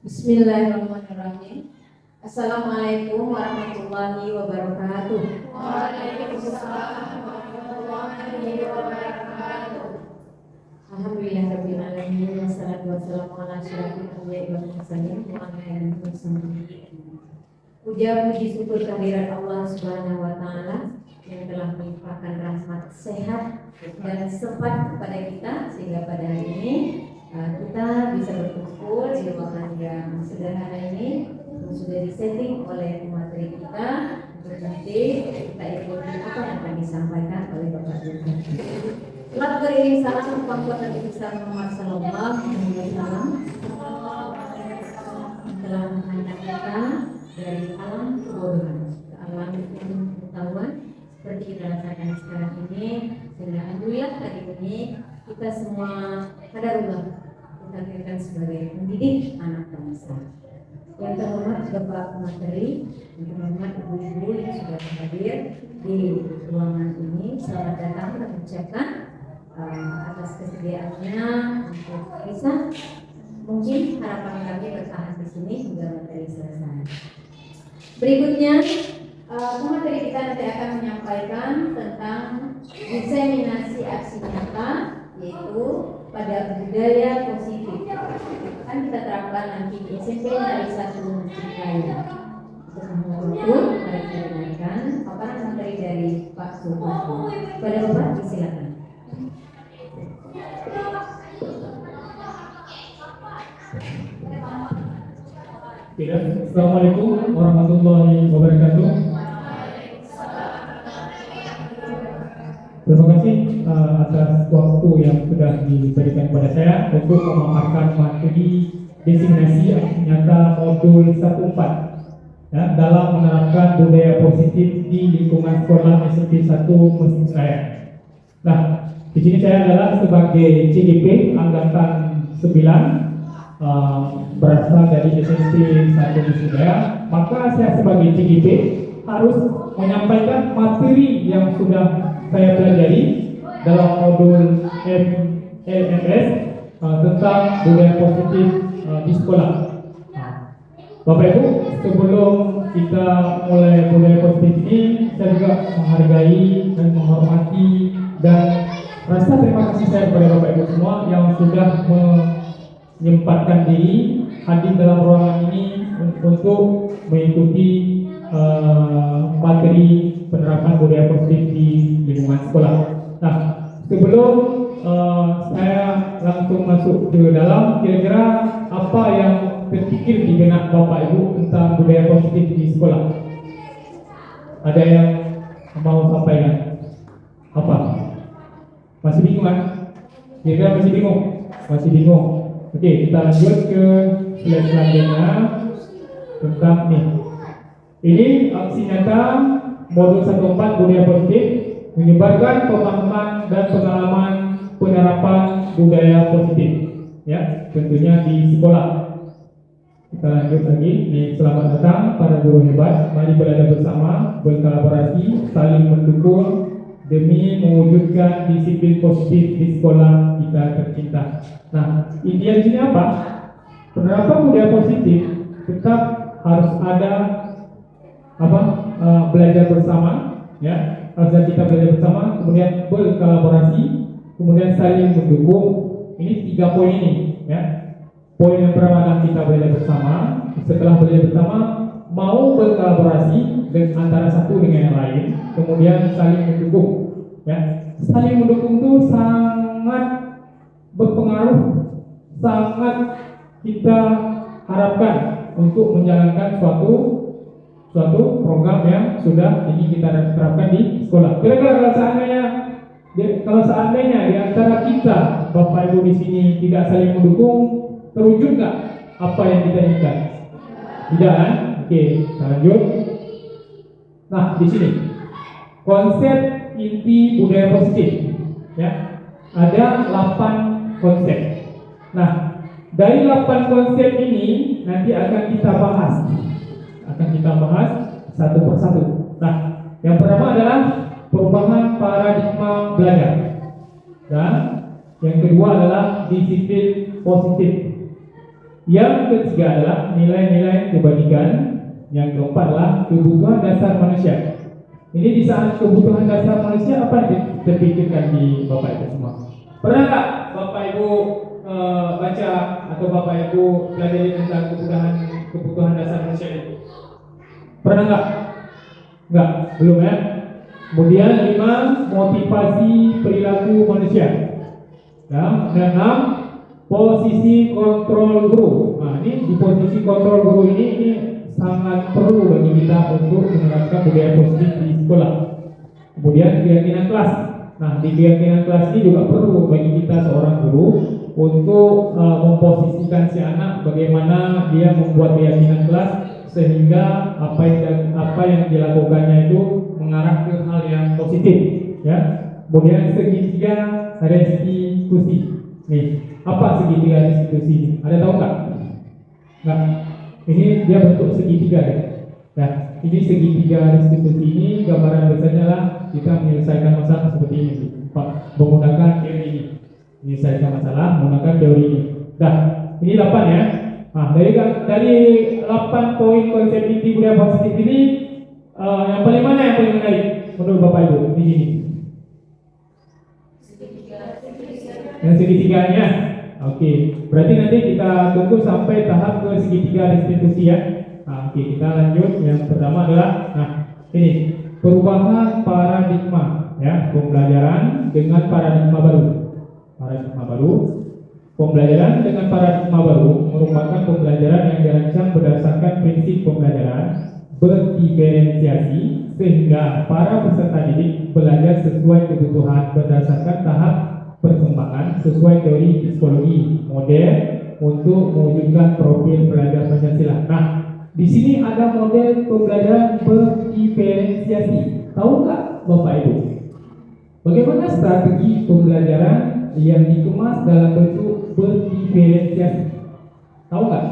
Bismillahirrahmanirrahim. Assalamualaikum warahmatullahi wabarakatuh. Waalaikumsalam warahmatullahi wabarakatuh. Alhamdulillahirabbil alamin wassalatu wassalamu ala asyrofil anbiya'i wal mursalin wa ala alihi wasallam. Puja puji syukur kehadirat Allah Subhanahu wa taala yang telah melimpahkan rahmat sehat dan sempat kepada kita sehingga pada hari ini kita bisa berkumpul di ruangan yang sederhana ini yang sudah disetting oleh pemateri kita untuk nanti kita ikuti apa yang akan disampaikan oleh Bapak Guru. Telah beriring salam Bapak Nabi besar Muhammad sallallahu alaihi wasallam telah menghantar kita dari alam kebodohan ke alam pengetahuan seperti kita rasakan sekarang ini, sehingga alhamdulillah hari ini kita semua kadarullah ditakdirkan sebagai pendidik anak bangsa. Yang terhormat Bapak Pemateri, yang terhormat ibu-ibu yang sudah hadir di ruangan ini, selamat datang dan mengucapkan atas kesediaannya untuk bisa mungkin harapan kami bertahan di sini hingga materi selesai. Berikutnya pemateri kita nanti akan menyampaikan tentang diseminasi aksi nyata, yaitu pada budaya positif. Akan kita terapkan nanti di SMP dari satu Cikaya. Untuk membantu, mari kita dengarkan paparan materi dari Pak Sultan. Pada Bapak disilakan. Assalamualaikum warahmatullahi wabarakatuh. Terima kasih atas waktu yang sudah diberikan kepada saya untuk memaparkan materi destinasi aksi nyata modul 14 ya, dalam menerapkan budaya positif di lingkungan sekolah SMP 1 Mesir Raya. Nah, di sini saya adalah sebagai CGP angkatan 9 berasal dari SMP 1 Mesir Raya, maka saya sebagai CGP harus menyampaikan materi yang sudah saya pelajari dalam modul LMS tentang budaya positif di sekolah. Bapak Ibu, sebelum kita mulai budaya positif ini, saya juga menghargai dan menghormati dan rasa terima kasih saya kepada Bapak Ibu semua yang sudah menyempatkan diri hadir dalam ruangan ini untuk mengikuti materi penerapan budaya positif di lingkungan sekolah. Nah, sebelum saya langsung masuk ke dalam, kira-kira apa yang terpikir di benak Bapak Ibu tentang budaya positif di sekolah? Ada yang mau sampaikan? Apa? Masih bingung kan? Kira-kira masih bingung? Masih bingung. Oke, kita lanjut ke slide selanjutnya tentang nih. Ini aksi nyata modul 14 budaya positif menyebarkan pemahaman dan pengalaman penerapan budaya positif, ya, tentunya di sekolah. Kita lanjut lagi. Nih, selamat datang para guru hebat. Mari berada bersama, berkolaborasi, saling mendukung demi mewujudkan disiplin positif di sekolah kita tercinta. Nah, intinya di sini apa? Penerapan budaya positif tetap harus ada belajar bersama, ya, harus kita belajar bersama, kemudian berkolaborasi, kemudian saling mendukung. Ini 3 poin ini, ya. Poin yang pertama adalah kita belajar bersama. Setelah belajar bersama, mau berkolaborasi dengan antara satu dengan yang lain, kemudian saling mendukung, ya. Saling mendukung itu sangat berpengaruh, sangat kita harapkan untuk menjalankan suatu program yang sudah ini kita terapkan di sekolah. Kira-kira kalau seandainya di antara kita Bapak Ibu di sini tidak saling mendukung, terwujud nggak apa yang kita inginkan? Tidak kan? Oke, kita lanjut. Nah, di sini konsep inti budaya positif, ya, ada 8 konsep. Nah, dari 8 konsep ini nanti akan kita bahas satu persatu. Nah, yang pertama adalah perubahan paradigma belajar, dan yang kedua adalah disiplin positif, Yang ketiga adalah nilai-nilai kebajikan. Yang keempat adalah kebutuhan dasar manusia. Ini di saat kebutuhan dasar manusia apa yang terpikirkan di Bapak Ibu semua? Pernah nggak Bapak Ibu baca atau Bapak Ibu pelajari tentang kebutuhan dasar manusia itu? Pernah nggak? Nggak, belum ya. Kemudian 5, motivasi perilaku manusia. Dan 6, posisi kontrol guru. Nah, ini di posisi kontrol guru ini sangat perlu bagi kita untuk menerapkan budaya positif di sekolah. Kemudian keyakinan kelas. Nah, di keyakinan kelas ini juga perlu bagi kita seorang guru untuk memposisikan si anak bagaimana dia membuat keyakinan kelas sehingga apa yang dilakukannya itu mengarah ke hal yang positif, ya. Kemudian segitiga restitusi. Nih, apa segitiga restitusi? Ada tahu nggak? Nggak. Ini dia bentuk segitiga ya. Nah, ini segitiga restitusi ini gambaran besarnya lah kita menyelesaikan masalah seperti ini, Pak, menggunakan teori ini. Menyelesaikan masalah menggunakan teori ini. Nah, ini 8 ya. Nah, dari 8 poin konsep inti budaya positif ini, yang paling mana yang paling menarik menurut Bapak Ibu di sini? Yang segitiganya. Oke, berarti nanti kita tunggu sampai tahap ke segitiga restitusi ya. Nah, oke, kita lanjut. Yang pertama adalah, nah, ini perubahan paradigma ya, pembelajaran dengan paradigma baru. Paradigma baru. Pembelajaran dengan paradigma baru merupakan pembelajaran yang dirancang berdasarkan prinsip pembelajaran berdiferensiasi sehingga para peserta didik belajar sesuai kebutuhan berdasarkan tahap perkembangan sesuai teori psikologi modern untuk mewujudkan profil pelajar Pancasila. Nah, di sini ada model pembelajaran berdiferensiasi. Tahu nggak Bapak Ibu? Bagaimana strategi pembelajaran yang dikemas dalam bentuk berdiferensiasi? Tahu nggak?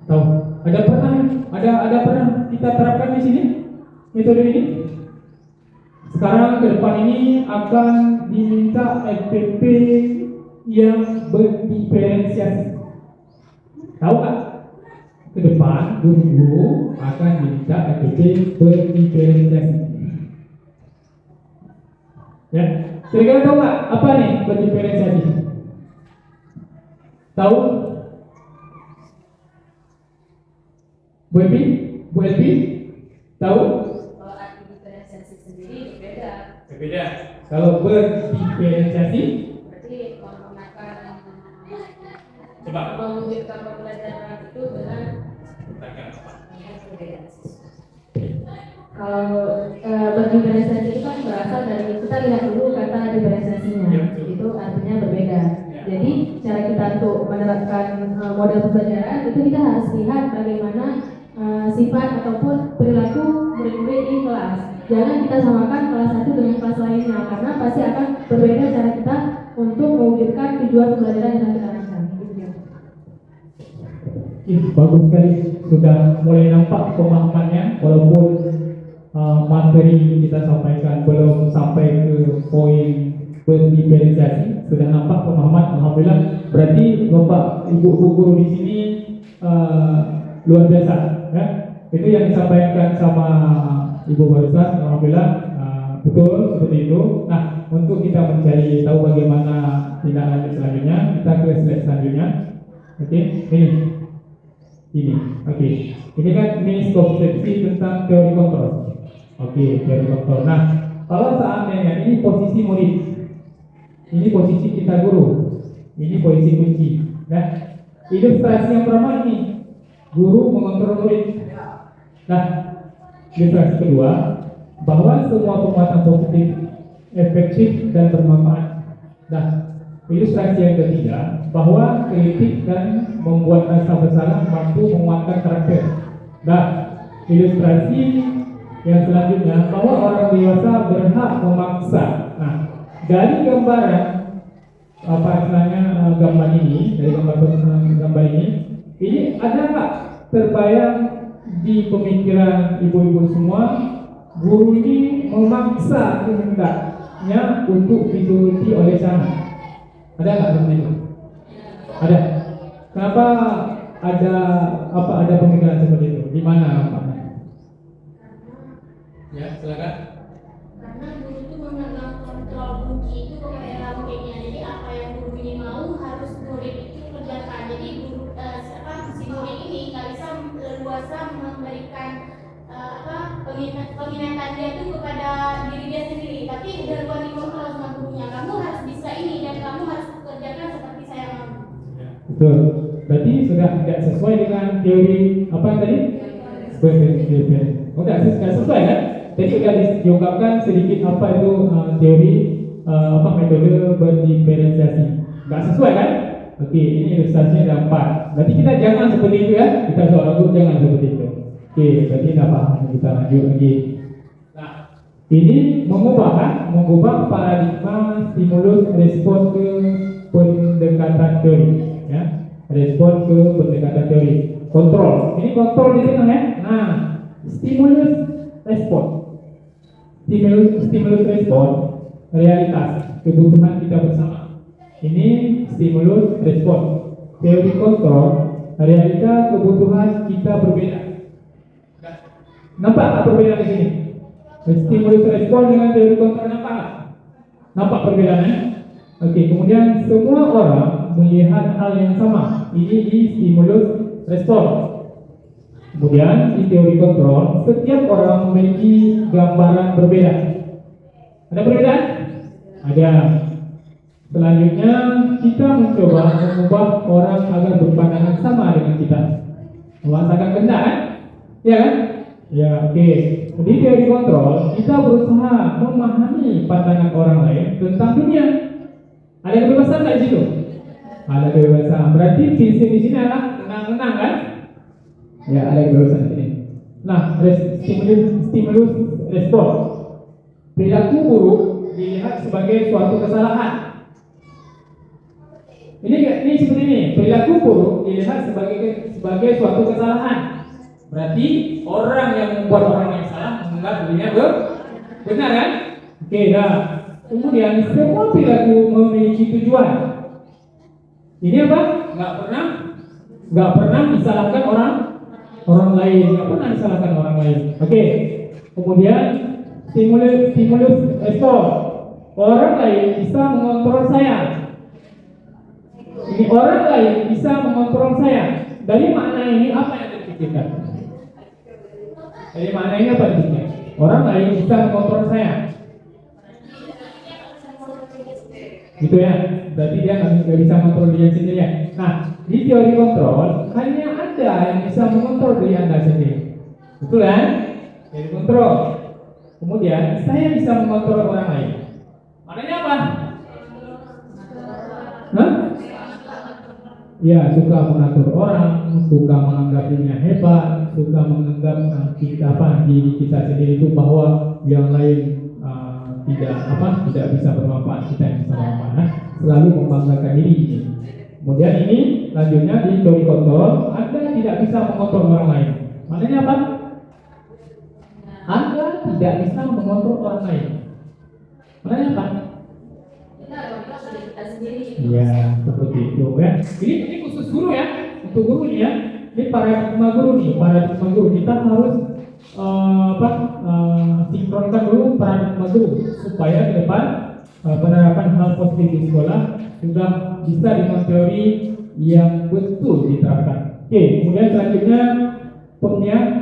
Tahu? Ada pernah kita terapkan di sini metode ini? Sekarang ke depan ini akan diminta FPP yang berdiferensiasi. Tahu nggak? Ke depan guru-guru akan diminta FPP berdiferensiasi. Ya, kira-kira tahu nggak apa nih berdiferensiasi? Tahu? Bu Elvi? Tahu? Kalau arti diferensiasi sendiri berbeda. Berbeda. Kalau berdiferensiasi? Berarti menggunakan Coba. mewujudkan pembelajaran itu dengan berbeda. Kalau berdiferensiasi itu kan berasal dari, kita lihat dulu kata diferensiasinya, Ya, itu artinya berbeda. Ya. Jadi cara kita untuk menerapkan model pembelajaran itu kita harus lihat bagaimana sifat ataupun perilaku murid-murid di kelas. Jangan kita samakan kelas satu dengan kelas lainnya, karena pasti akan berbeda cara kita untuk mewujudkan tujuan pembelajaran yang kita rancang. Bagus sekali, sudah mulai nampak pemahamannya walaupun materi kita sampaikan belum sampai ke poin berdiferensiasi, sudah nampak pemahaman. Alhamdulillah, berarti Bapak Ibu guru di sini luar biasa ya. Itu yang disampaikan sama Ibu barusan, alhamdulillah betul seperti itu. Nah, untuk kita mencari tahu bagaimana tindak lanjut selanjutnya, kita ke slide selanjutnya. Oke, ini oke. Ini kan miskonsepsi tentang teori kontrol. Oke, teori kontrol. Nah, kalau seandainya ini posisi murid, ini posisi kita guru, ini posisi kunci. Nah, ilustrasi yang pertama ini guru mengontrol murid. Nah, ilustrasi kedua, bahwa semua penguatan positif efektif dan bermanfaat. Nah, ilustrasi yang ketiga, bahwa kritik dan membuat rasa bersalah mampu menguatkan karakter. Nah, ilustrasi yang selanjutnya, bahwa orang dewasa berhak memaksa. Nah, dari gambaran apa istilahnya gambar ini, dari gambar ini ada nggak terbayang di pemikiran ibu-ibu semua, guru ini memaksa kehendaknya untuk dituruti oleh sana? Ada nggak seperti itu? Ada. Kenapa ada pemikiran seperti itu? Di mana Pak? Ya, silakan. Karena guru itu menganggap kontrol kunci itu kepada muridnya. Jadi apa yang guru ini mau harus murid itu kerjakan. Jadi guru si murid ini nggak bisa leluasa memberikan peminatan dia itu kepada diri dia sendiri, tapi udah luar dikontrol sama gurunya. Kamu harus bisa ini dan kamu harus kerjakan seperti saya mau. Betul. Berarti sudah tidak sesuai dengan teori apa tadi? Oh, tidak sesuai kan? Tadi sudah diungkapkan sedikit apa itu teori metode berdiferensiasi. Nggak sesuai kan? Oke, ini ilustrasinya ada 4. Berarti kita jangan seperti itu ya. Kita seorang guru jangan seperti itu. Oke, berarti tidak paham. Kita lanjut lagi. Nah, ini mengubah paradigma stimulus respon ke pendekatan teori. Ya, respon ke pendekatan teori. Kontrol. Ini kontrol di tengah ya. Nah, stimulus respon. Stimulus respon realitas kebutuhan kita bersama. Ini stimulus respon. Teori kontrol realita kebutuhan kita berbeda. Nampak tak perbedaan di sini? Stimulus respon dengan teori kontrol nampak perbedaannya? Oke, kemudian semua orang melihat hal yang sama. Ini di stimulus respon. Kemudian di teori kontrol, setiap orang memiliki gambaran berbeda. Ada perbedaan? Ada. Selanjutnya kita mencoba mengubah orang agar berpandangan sama dengan kita. Merasakan benda kan? Ya kan? Ya, oke. Di teori kontrol, kita berusaha memahami pandangan orang lain tentang dunia. Ada kebebasan nggak di situ? Ada kebebasan. Berarti prinsip di sini adalah tenang-tenang kan? Ya, ada kebebasan di sini. Nah, stimulus respon. Perilaku buruk dilihat sebagai suatu kesalahan. Ini seperti ini. Perilaku buruk dilihat sebagai suatu kesalahan. Berarti orang yang membuat orang yang salah menganggap dirinya benar kan? Oke, dah. Kemudian semua perilaku memiliki tujuan. Ini apa? Nggak pernah disalahkan orang lain. Nggak pernah disalahkan orang lain. Oke. Kemudian stimulus respon. Orang lain bisa mengontrol saya. Ini orang lain bisa mengontrol saya. Dari makna ini apa yang dipikirkan? Dari makna ini apa yang dipikirkan? Orang lain bisa mengontrol saya. Gitu ya. Berarti dia nggak bisa mengontrol diri sendiri. Nah, di teori kontrol hanya Anda yang bisa mengontrol diri Anda sendiri. Betul kan? Teori kontrol. Kemudian saya bisa mengontrol orang lain. Maknanya apa? Hah? Ya, suka mengatur orang, suka menganggap dirinya hebat, suka menganggap diri kita sendiri itu bahwa yang lain tidak bisa bermanfaat, kita yang bisa bermanfaat. Selalu membanggakan diri ini. Kemudian ini lanjutnya di teori kontrol, Anda tidak bisa mengontrol orang lain. Maknanya apa? Anda tidak bisa mengontrol orang lain. Maknanya apa? Ya, seperti itu ya. Ini khusus guru ya, untuk guru nih ya. Ini paradigma guru nih, paradigma guru. Kita harus sinkronkan dulu paradigma guru supaya ke depan penerapan hal positif di sekolah sudah bisa dengan teori yang betul diterapkan. Oke, kemudian selanjutnya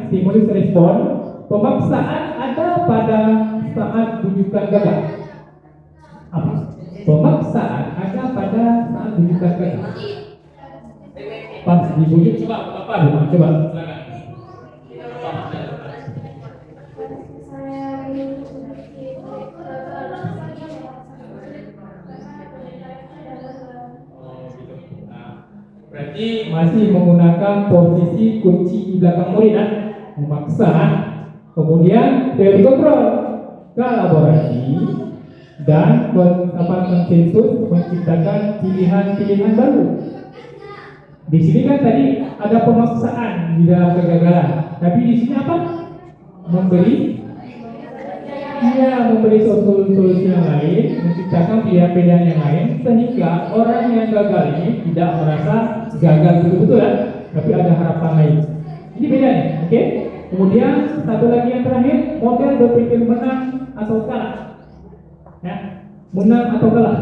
stimulus respon. Pemaksaan ada pada saat bujukan gagal. Apa? Pemaksaan ada pada saat bujukan gagal. Pas dibujuk coba silakan. Berarti masih menggunakan posisi kunci di belakang murid kan? Memaksa. Kemudian teori kontrol, kolaborasi dan konsensus menciptakan pilihan-pilihan baru. Di sini kan tadi ada pemaksaan di dalam kegagalan, tapi di sini apa? Memberi ia memberi solusi yang lain, menciptakan pilihan-pilihan yang lain, sehingga orang yang gagal ini tidak merasa gagal betul-betul ya, tapi ada harapan lain. Ini beda nih, oke? Kemudian satu lagi yang terakhir, model berpikir menang atau kalah. Ya, menang atau kalah.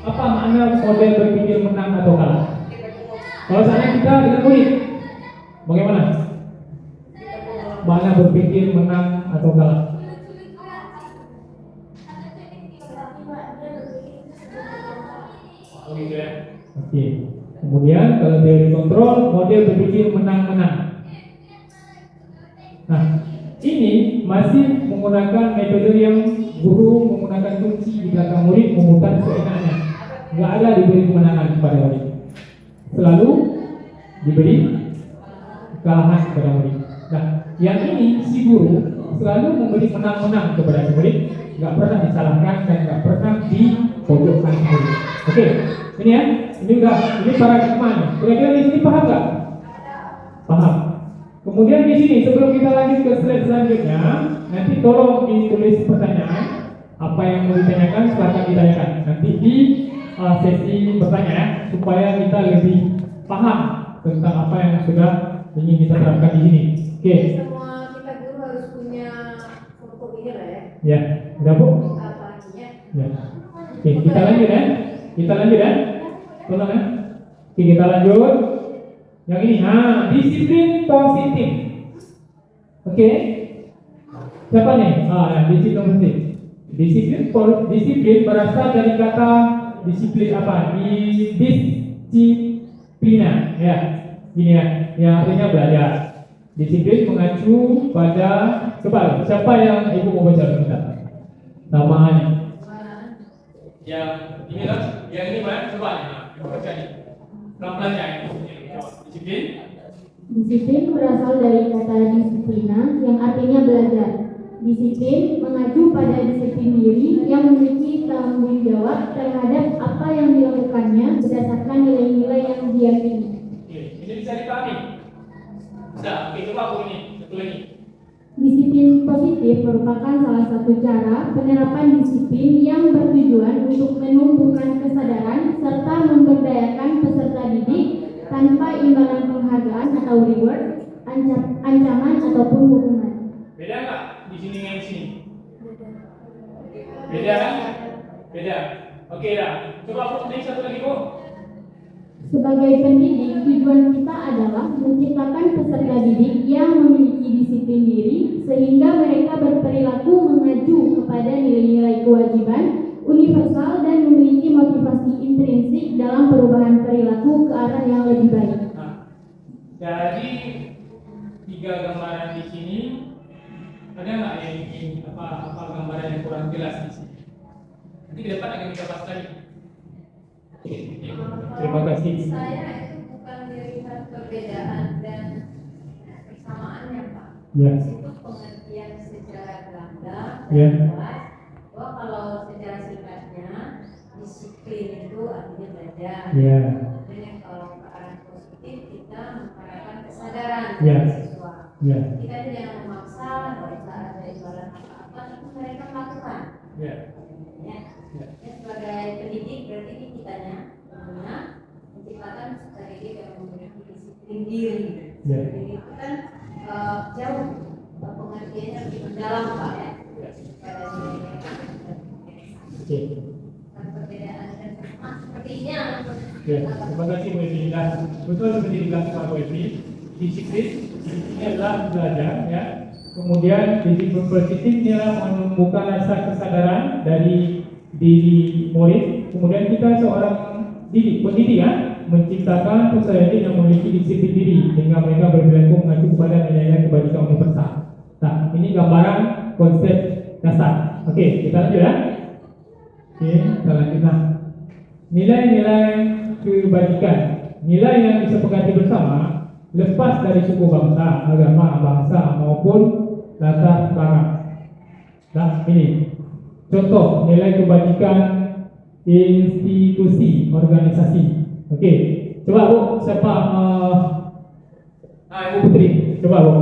Apa makna model berpikir menang atau kalah? Kalau misalnya kita dengan murid, bagaimana? Makna berpikir menang atau kalah? Oke. Kemudian kalau teori kontrol, model berpikir menang-menang. Nah, ini masih menggunakan metode yang guru menggunakan kunci di belakang murid memutar seenaknya. Nggak ada diberi kemenangan kepada murid. Selalu diberi kekalahan kepada murid. Nah, yang ini si guru selalu memberi menang-menang kepada si murid, nggak pernah disalahkan dan nggak pernah dipojokkan murid. Oke, ini ya, ini paradigma. Kira-kira di sini paham nggak? Paham. Kemudian di sini sebelum kita lanjut ke slide selanjutnya, nanti tolong ditulis pertanyaan apa yang mau ditanyakan, silakan ditanyakan. Nanti di sesi pertanyaan supaya kita lebih paham tentang apa yang sudah ingin kita terapkan di sini. Oke. Semua kita guru harus punya foto ini lah ya. Ya, udah Bu? Apa artinya? Ya. Oke, kita lanjut ya. Kita lanjut ya. Tolong ya. Oke, kita lanjut. Yang ini, disiplin positif. Oke. Siapa nih? Disiplin positif. Disiplin berasal dari kata disiplin apa? Disiplina. Ya. Ini ya. Yang artinya belajar. Disiplin mengacu pada, coba siapa yang ibu mau baca sebentar? Namanya. Yang ini lah, yang ini mana? Coba ibu baca nih. Pelan-pelan ya. Disiplin. Disiplin berasal dari kata disiplina yang artinya belajar. Disiplin mengacu pada disiplin diri yang memiliki tanggung jawab terhadap apa yang dilakukannya berdasarkan nilai-nilai yang diyakini. Oke, ini bisa dipahami. Bisa, oke, coba Bu ini, satu lagi. Disiplin positif merupakan salah satu cara penerapan disiplin yang bertujuan untuk menumbuhkan kesadaran serta memberdayakan peserta didik tanpa imbalan penghargaan atau reward, ancaman ataupun hukuman. Beda nggak di sini dengan di sini? Beda kan? Beda. Oke dah. Coba Bu, ini satu lagi Bu. Sebagai pendidik, tujuan kita adalah menciptakan peserta didik yang memiliki disiplin diri sehingga mereka berperilaku mengacu kepada nilai-nilai kewajiban universal dan memiliki motivasi intrinsik dalam perubahan perilaku ke arah yang lebih baik. Nah, jadi 3 gambaran di sini, ada nggak yang ingin apa gambaran yang kurang jelas di sini? Nanti ke depan akan kita bahas lagi. Terima kasih. Saya itu bukan melihat perbedaan dan persamaannya Pak. Ya. Itu pengertian secara gamblang Ya. dan jelas bahwa kalau secara singkatnya disiplin itu artinya belajar. Ya. Dan kalau ke arah positif kita mengharapkan kesadaran Ya. dari siswa. Ya. Kita tidak memaksa, nggak usah ada imbalan apa-apa, itu mereka melakukan. Ya. Ya. Ya. Ya, sebagai pendidik berarti ini kitanya menciptakan peserta didik yang memiliki disiplin diri. Ya. Disiplin itu kan jauh pengertiannya lebih mendalam Pak ya. Pada Oke. perbedaan dan sepertinya. Ya, terima kasih Bu Evi. Nah, betul seperti dikatakan Bu Evi, disiplin ini adalah belajar ya. Kemudian disiplin positif ini adalah menumbuhkan rasa kesadaran dari diri murid. Kemudian kita seorang pendidik ya, menciptakan peserta didik yang memiliki disiplin diri sehingga mereka berperilaku mengacu kepada nilai-nilai kebajikan universal. Nah, ini gambaran konsep dasar. Oke, kita lanjut ya. Oke, kita lanjut. Nah, nilai-nilai kebajikan, nilai yang disepakati bersama lepas dari suku bangsa, agama, bahasa maupun latar belakang. Nah, ini contoh nilai kebajikan institusi, organisasi. Oke, coba Bu, siapa? Ibu Putri, coba Bu.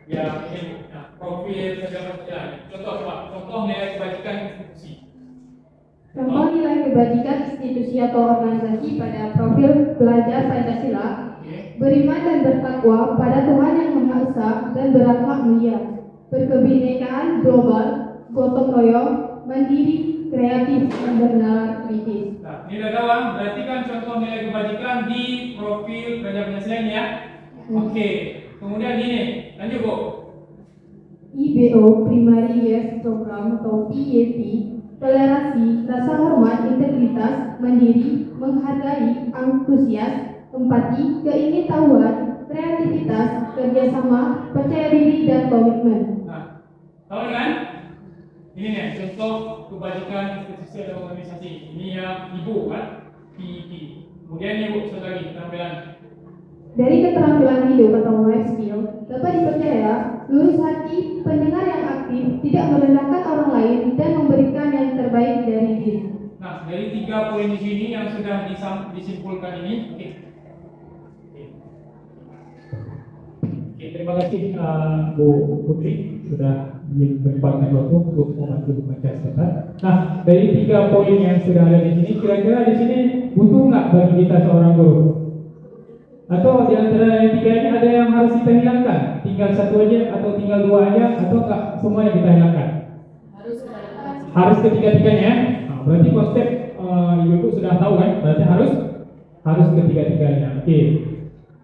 Ya, ini profil segala contoh nilai kebajikan institusi. Contoh nilai kebajikan institusi atau organisasi pada profil pelajar Pancasila, beriman dan bertakwa pada Tuhan Yang Maha Esa dan berakhlak mulia, berkebinekaan global, gotong royong, mandiri, kreatif, dan bernalar kritis. Nah, ini udah tahu kan? Berarti kan contoh nilai kebajikan di profil pelajar Pancasila ini ya. Oke, kemudian ini, lanjut Bu. IBO Primary Years Program atau PYP, toleransi, rasa hormat, integritas, mandiri, menghargai, antusias, empati, keingintahuan, kreativitas, kerjasama, percaya diri, dan komitmen. Nah, tahu kan? Ini nih contoh kebajikan institusi atau organisasi. Ini yang Ibu kan, PEP. Kemudian ini Bu, satu lagi tampilan. Dari keterampilan hidup atau life skill, dapat dipercaya, lurus hati, pendengar yang aktif, tidak merendahkan orang lain, dan memberikan yang terbaik dari diri. Nah, dari 3 poin di sini yang sudah disimpulkan ini, oke. Oke, terima kasih Bu Putri sudah menyempatkan waktu untuk membantu membaca sebentar. Nah, dari 3 poin yang sudah ada di sini, kira-kira di sini butuh nggak bagi kita seorang guru? Atau di antara yang 3 ini ada yang harus kita hilangkan? Tinggal 1 aja atau tinggal 2 aja atau enggak semuanya kita hilangkan? Harus ketiga-tiganya. Nah, berarti konsep Ibu sudah tahu kan? Berarti harus ketiga-tiganya. Oke.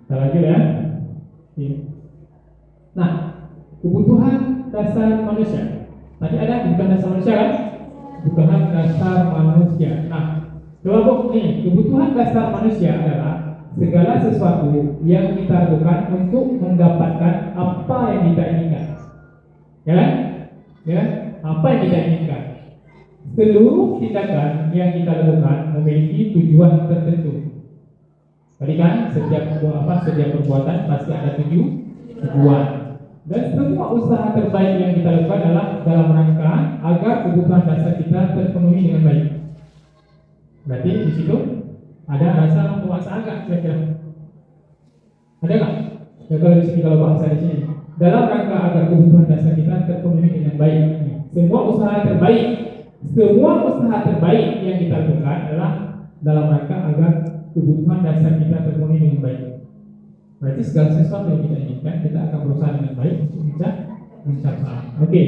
Kita lanjut ya. Oke. Nah, kebutuhan dasar manusia. Tadi ada bukan dasar manusia kan? Kebutuhan dasar manusia. Nah, coba Bu, nih, kebutuhan dasar manusia adalah segala sesuatu yang kita lakukan untuk mendapatkan apa yang kita inginkan. Ya kan? Ya, apa yang kita inginkan. Seluruh tindakan yang kita lakukan memiliki tujuan tertentu. Tadi kan setiap perbuatan pasti ada tujuan. Dan semua usaha terbaik yang kita lakukan adalah dalam rangka agar kebutuhan dasar kita terpenuhi dengan baik. Berarti di situ ada rasa penguasaan nggak kira-kira? Ada nggak? Ya kalau di sini kalau bahasa di sini dalam rangka agar kebutuhan dasar kita terpenuhi dengan baik. Semua usaha terbaik yang kita lakukan adalah dalam rangka agar kebutuhan dasar kita terpenuhi dengan baik. Berarti segala sesuatu yang kita inginkan kita akan berusaha dengan baik untuk bisa mencapai. Oke,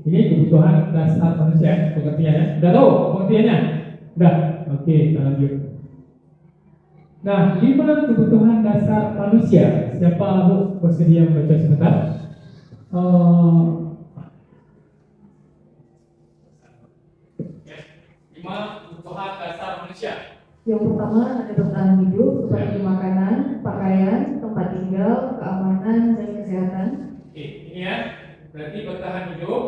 ini kebutuhan dasar manusia. Pengertiannya, sudah tahu pengertiannya? Sudah. Oke, kita lanjut. Nah, 5 kebutuhan dasar manusia. Siapa Bu bersedia membaca sebentar? 5 kebutuhan dasar manusia. Yang pertama ada bertahan hidup seperti makanan, pakaian, tempat tinggal, keamanan, dan kesehatan. Oke, ini ya. Berarti bertahan hidup,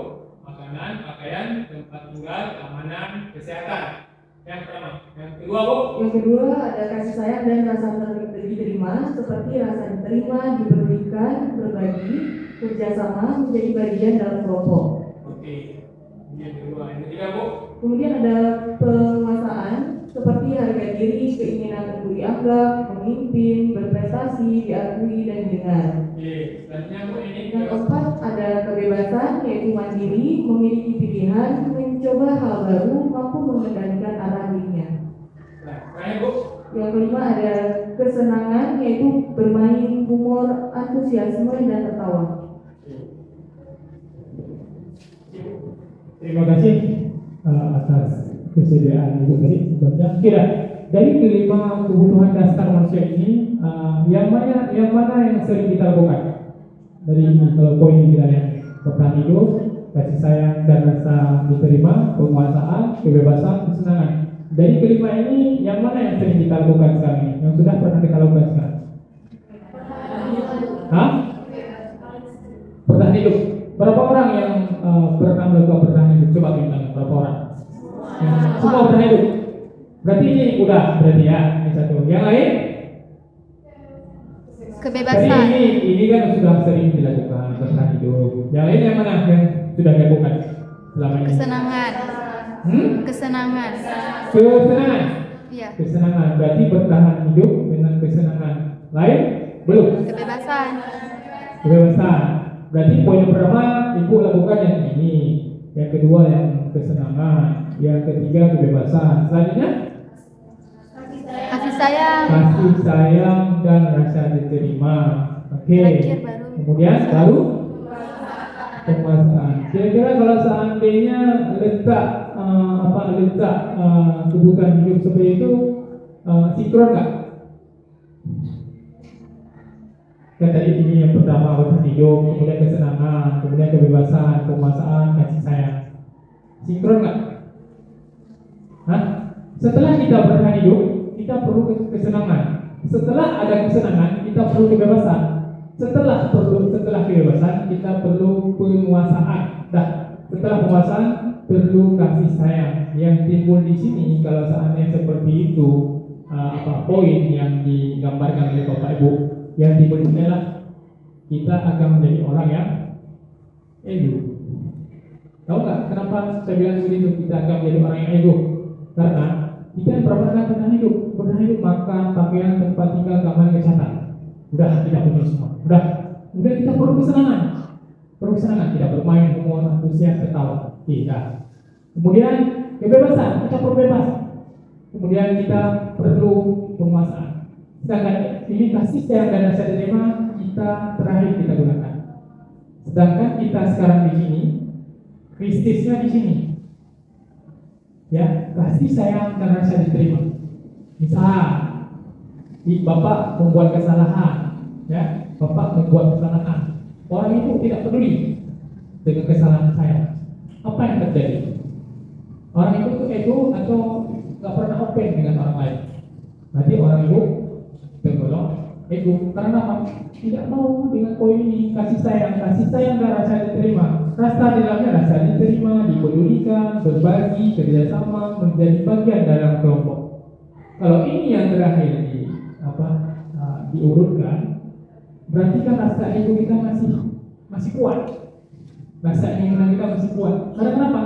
makanan, pakaian, tempat tinggal, keamanan, kesehatan. Yang pertama. Yang kedua Bu? Yang kedua ada kasih sayang dan rasa diterima seperti rasa diterima, dipedulikan, berbagi, kerjasama, menjadi bagian dalam kelompok. Oke. Ini yang kedua. Yang ketiga Bu? Kemudian ada penguasaan seperti harga diri, keinginan untuk dianggap, memimpin, berprestasi, diakui, dan didengar. Oke. Selanjutnya Bu ini. Yang keempat ada kebebasan yaitu mandiri, memiliki pilihan, mencoba hal baru, mampu mengendalikan arah dirinya. Nah, terakhir Bu. Yang kelima ada kesenangan yaitu bermain, humor, antusiasme, dan tertawa. Terima kasih atas kesediaan Ibu tadi membaca. Kira dari kelima kebutuhan dasar manusia ini, yang mana yang sering kita lakukan? Dari ini kalau poin kita lihat, bertahan hidup, kasih sayang dan rasa diterima, penguasaan, kebebasan, kesenangan. Dari kelima ini, yang mana yang sering kita lakukan sekarang ini? Yang sudah pernah kita lakukan sekarang? Hah? Bertahan hidup. Berapa orang yang pernah melakukan bertahan hidup? Coba kita tanya, berapa orang? Semua bertahan hidup. Berarti ini udah berarti ya, ini satu. Yang lain? Kebebasan. Jadi ini kan sudah sering dilakukan bertahan hidup. Yang lain yang mana yang sudah dilakukan selama ini? Kesenangan. Kesenangan. Kesenangan. Iya. Kesenangan. Berarti bertahan hidup dengan kesenangan. Lain? Belum. Kebebasan. Kebebasan. Berarti poin yang pertama Ibu lakukan yang ini. yang kedua yang kesenangan, yang ketiga kebebasan. Selanjutnya Kasih sayang. kasih sayang dan rasa diterima. Oke. Terakhir baru. Kemudian baru penguasaan. Kira-kira kalau seandainya letak kebutuhan hidup seperti itu sinkron nggak? Kan tadi ini yang pertama bertahan hidup, kemudian kesenangan, kemudian kebebasan, penguasaan, kasih sayang. Sinkron nggak? Hah? Setelah kita bertahan hidup, kita perlu kesenangan. Setelah ada kesenangan, kita perlu kebebasan. Setelah kebebasan, kita perlu penguasaan. Setelah penguasaan, perlu kasih sayang. Yang timbul di sini kalau seandainya seperti itu, poin yang digambarkan oleh Bapak Ibu, yang timbul adalah kita akan menjadi orang yang ego. Tahu nggak kenapa saya bilang begitu? Kita akan menjadi orang yang ego karena kita berapa bertahan hidup, makan, pakaian, tempat tinggal, keamanan, kesehatan. Udah tidak punya semua. Udah kita perlu kesenangan, tidak bermain, humor, antusias, ketawa. Tidak. Kemudian kebebasan, kita perlu bebas. Kemudian kita perlu penguasaan. Sedangkan ini kasih sayang dan rasa terima kita terakhir kita gunakan. Sedangkan kita sekarang di sini, krisisnya di sini. Ya, kasih sayang dan rasa diterima. Misal, Bapak membuat kesalahan, ya, Bapak membuat kesalahan. Orang itu tidak peduli dengan kesalahan saya. Apa yang terjadi? Orang itu tuh ego atau nggak pernah open dengan orang lain. Berarti orang itu tergolong ego. Karena apa? Tidak mau dengan poin ini, kasih sayang dan rasa diterima. Rasa di dalamnya rasa diterima, dipedulikan, berbagi, kerjasama, menjadi bagian dalam kelompok. Kalau ini yang terakhir diurutkan, berarti kan rasa ego kita masih kuat. Rasa ego kita masih kuat. Karena kenapa?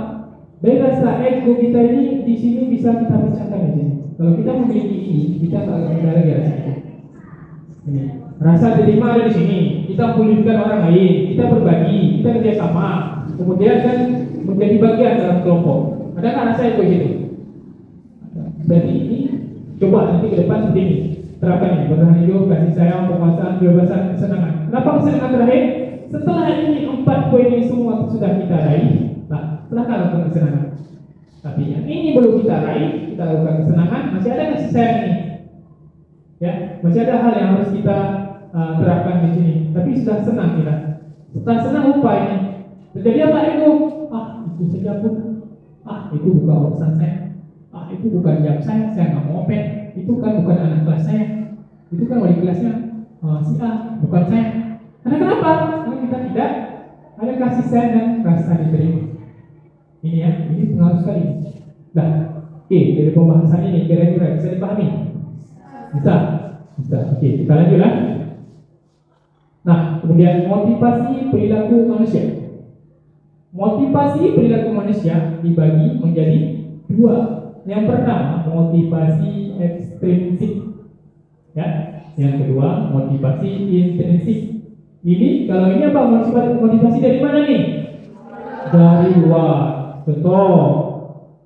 Dari rasa ego kita ini di sini bisa kita pecahkan di sini. Kalau kita memiliki ini, kita tak akan ada lagi rasa ego. Ini rasa terima ada di sini. Kita pulihkan orang lain, kita berbagi, kita kerjasama, kemudian kan menjadi bagian dalam kelompok. Adakah rasa ego itu? Berarti ini coba nanti ke depan seperti ini. Terapkan ini, bertahan hidup, kasih sayang, penguasaan, kebebasan, kesenangan. Kenapa kesenangan terakhir? Setelah ini 4 poin ini semua sudah kita raih, silahkan lakukan kesenangan. Tapi yang ini belum kita raih, kita lakukan kesenangan, masih ada kasih sayang ini. Ya, masih ada hal yang harus kita terapkan di sini. Tapi sudah senang kita. Setelah senang lupa ini. Terjadi apa ego? Itu saja pun. Itu bukan urusan saya. Itu bukan jam saya nggak mau open. Itu kan bukan anak kelas saya, itu kan wali kelasnya si A, bukan saya. Karena kenapa? Karena kita tidak ada kasih sayang dan rasa diterima. Ini ya, ini pengaruh sekali. Oke, dari pembahasan ini kira-kira bisa dipahami? Bisa. Oke, kita lanjut lah. Nah, kemudian motivasi perilaku manusia. Motivasi perilaku manusia dibagi menjadi 2. Yang pertama, motivasi ekstrinsik, ya. Yang kedua, motivasi intrinsik. Ini kalau ini apa? Motivasi dari mana nih? Dari luar. Contoh,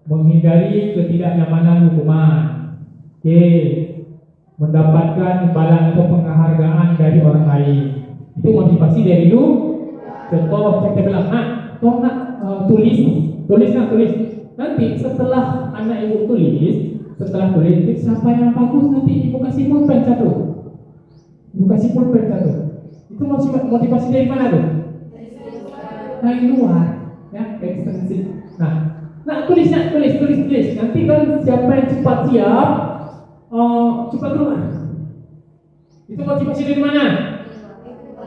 menghindari ketidaknyamanan hukuman. Oke. Mendapatkan imbalan atau penghargaan dari orang lain. Itu motivasi dari lu. Contoh, saya bilang, tulis. Nanti setelah anak ibu tulis, siapa yang bagus nanti ibu kasih pulpen satu. Itu motivasi dari mana tuh? Dari luar, ya, ekstrinsik. Tulis. Nanti kan siapa yang cepat siap, cepat keluar. Itu motivasi dari mana?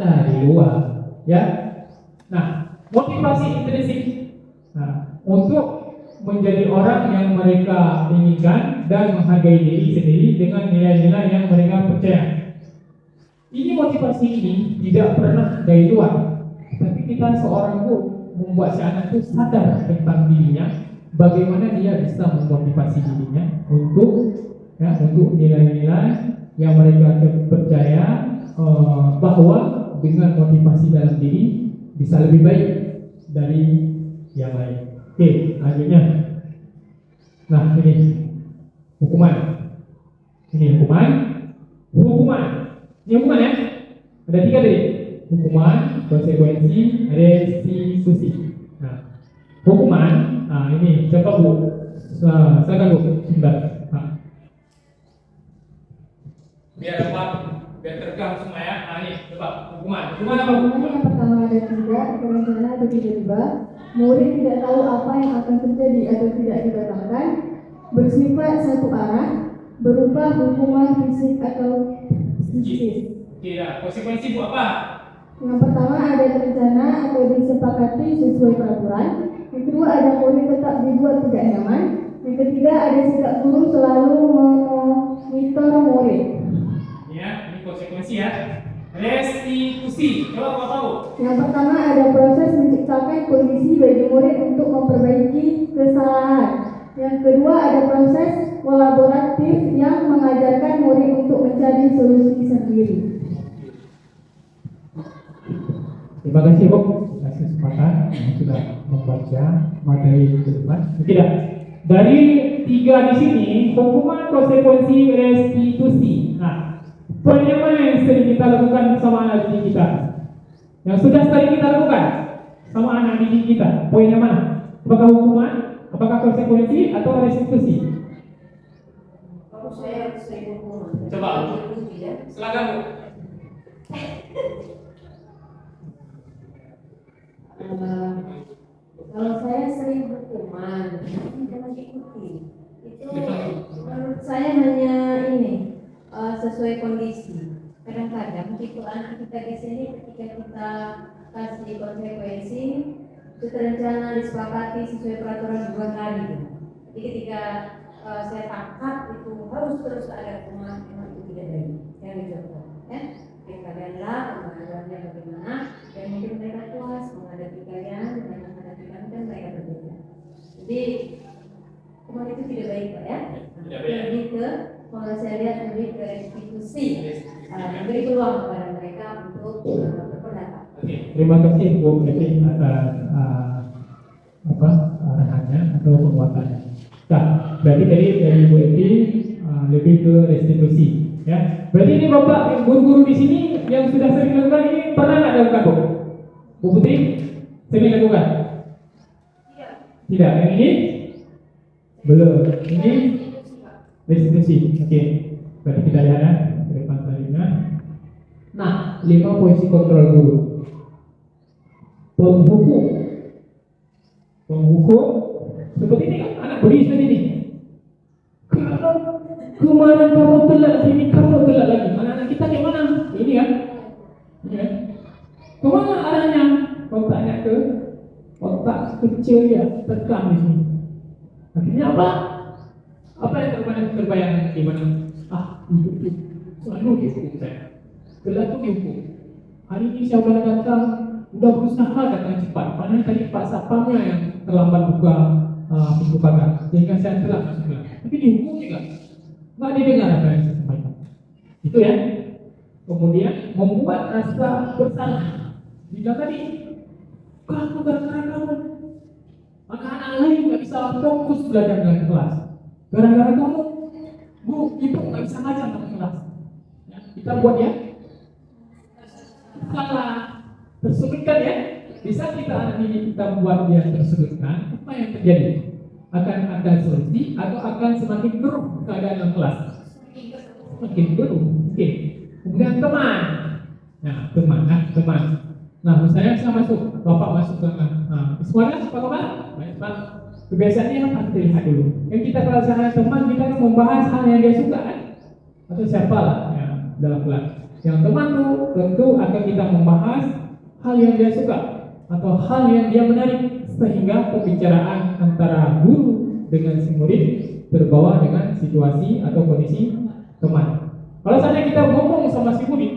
Dari luar, ya. Motivasi intrinsik. Untuk menjadi orang yang mereka inginkan dan menghargai diri sendiri dengan nilai-nilai yang mereka percaya. Ini motivasi ini tidak pernah dari luar, tapi kita seorang guru membuat si anak itu sadar tentang dirinya, bagaimana dia bisa memotivasi dirinya untuk nilai-nilai yang mereka percaya bahwa dengan motivasi dalam diri bisa lebih baik dari yang lain. Oke, selanjutnya. Nah, ini hukuman. Ini hukuman. Ini hukuman ya. Ada 3 tadi. Hukuman, konsekuensi, restitusi. Nah, hukuman. Nah, ini coba Bu. Silakan Bu. Sebentar. Nah. Biar terekam semua ya. Nah, ini coba hukuman. Hukuman apa? Hukuman yang pertama ada 3, berencana atau tiba-tiba. Murid tidak tahu apa yang akan terjadi atau tidak dibatalkan, bersifat satu arah, berupa hukuman fisik atau psikis. Tidak. Konsekuensi Bu apa? Yang pertama ada rencana atau disepakati sesuai peraturan. Yang kedua ada murid tetap dibuat tidak nyaman. Yang ketiga ada sikap guru selalu memonitor murid. Ya, ini konsekuensi ya. Restitusi. Coba Bapak tahu. Yang pertama ada proses menciptakan kondisi bagi murid untuk memperbaiki kesalahan. Yang kedua ada proses kolaboratif yang mengajarkan murid untuk mencari solusi sendiri. Terima kasih Bu atas kesempatan yang sudah membaca materi depan. Tidak. Dari 3 di sini hukuman, konsekuensi, restitusi. Nah, poin yang mana yang sering kita lakukan sama anak didik kita? Yang sudah sering kita lakukan sama anak didik kita, poin yang mana? Apakah hukuman, apakah konsekuensi, atau restitusi? Kalau saya hukuman. Coba. Silakan Bu. Kalau saya sering hukuman, jangan diikuti. Itu menurut saya hanya ini sesuai kondisi. Kadang-kadang tipe anak kita di sini ketika kita kasih konsekuensi itu terencana disepakati sesuai peraturan 2 kali. Jadi ketika saya tangkap itu harus terus ada hukuman, memang itu tidak baik. Yang dicontoh, ya. Kalianlah pemahamannya bagaimana dan mungkin mereka puas menghadapi kalian dengan menghadapi kalian dan mereka berbeda. Jadi hukuman itu tidak baik Pak ya. Lebih ke, kalau saya lihat lebih ke restitusi, memberi peluang kepada mereka untuk berpendapat. Terima kasih Bu Evi atas arahannya atau penguatannya. Nah, berarti dari Bu Evi lebih ke restitusi. Ya, berarti ini Bapak guru-guru di sini yang sudah sering lakukan ini pernah nggak lakukan Bu? Bu Putri sering lakukan? Tidak. Yang ini belum. Ini restitusi. Oke. Berarti kita lihat ya ke depan selanjutnya. Nah, 5 posisi kontrol guru. Penghukum seperti ini kan anak beri seperti ini. Kemarin kamu telat, ini kamu telat lagi. Anak-anak kita ke mana? Ini kan? Ini kan? Kemana arahnya? Otaknya ke otak kecil ya, tekan di sini. Akhirnya apa? Apa yang terbayang di mana? Dihukum. Selalu dihukum saya. Telat tuh dihukum. Hari ini saya udah datang, udah berusaha datang cepat. Padahal tadi Pak Sapamnya yang terlambat buka pintu pagar, sehingga saya telat masuk kelas. Tapi dihukum juga. Nggak didengar apa yang saya sampaikan. Itu ya. Kemudian membuat rasa bersalah. Bila tadi kamu gara-gara kamu, maka anak lain nggak bisa fokus belajar dalam kelas. Gara-gara kamu, Bu, ibu nggak bisa ngajar dalam kelas. Ya, kita buat ya. Salah tersudutkan ya. Bisa kita anak ini kita buat dia tersudutkan. Apa yang terjadi? Akan ada solusi atau akan semakin keruh keadaan dalam kelas? Semakin keruh. Oke. Kemudian teman. Nah, teman. Nah, misalnya saya masuk, Bapak masuk ke semuanya apa kabar? Baik, Pak. Kebiasaannya apa? Kita lihat dulu. Yang kita kalau sama teman kita membahas hal yang dia suka kan? Atau siapa lah ya, dalam kelas. Yang teman tuh tentu akan kita membahas hal yang dia suka atau hal yang dia menarik sehingga pembicaraan antara guru dengan si murid terbawa dengan situasi atau kondisi teman. Kalau saja kita ngomong sama si murid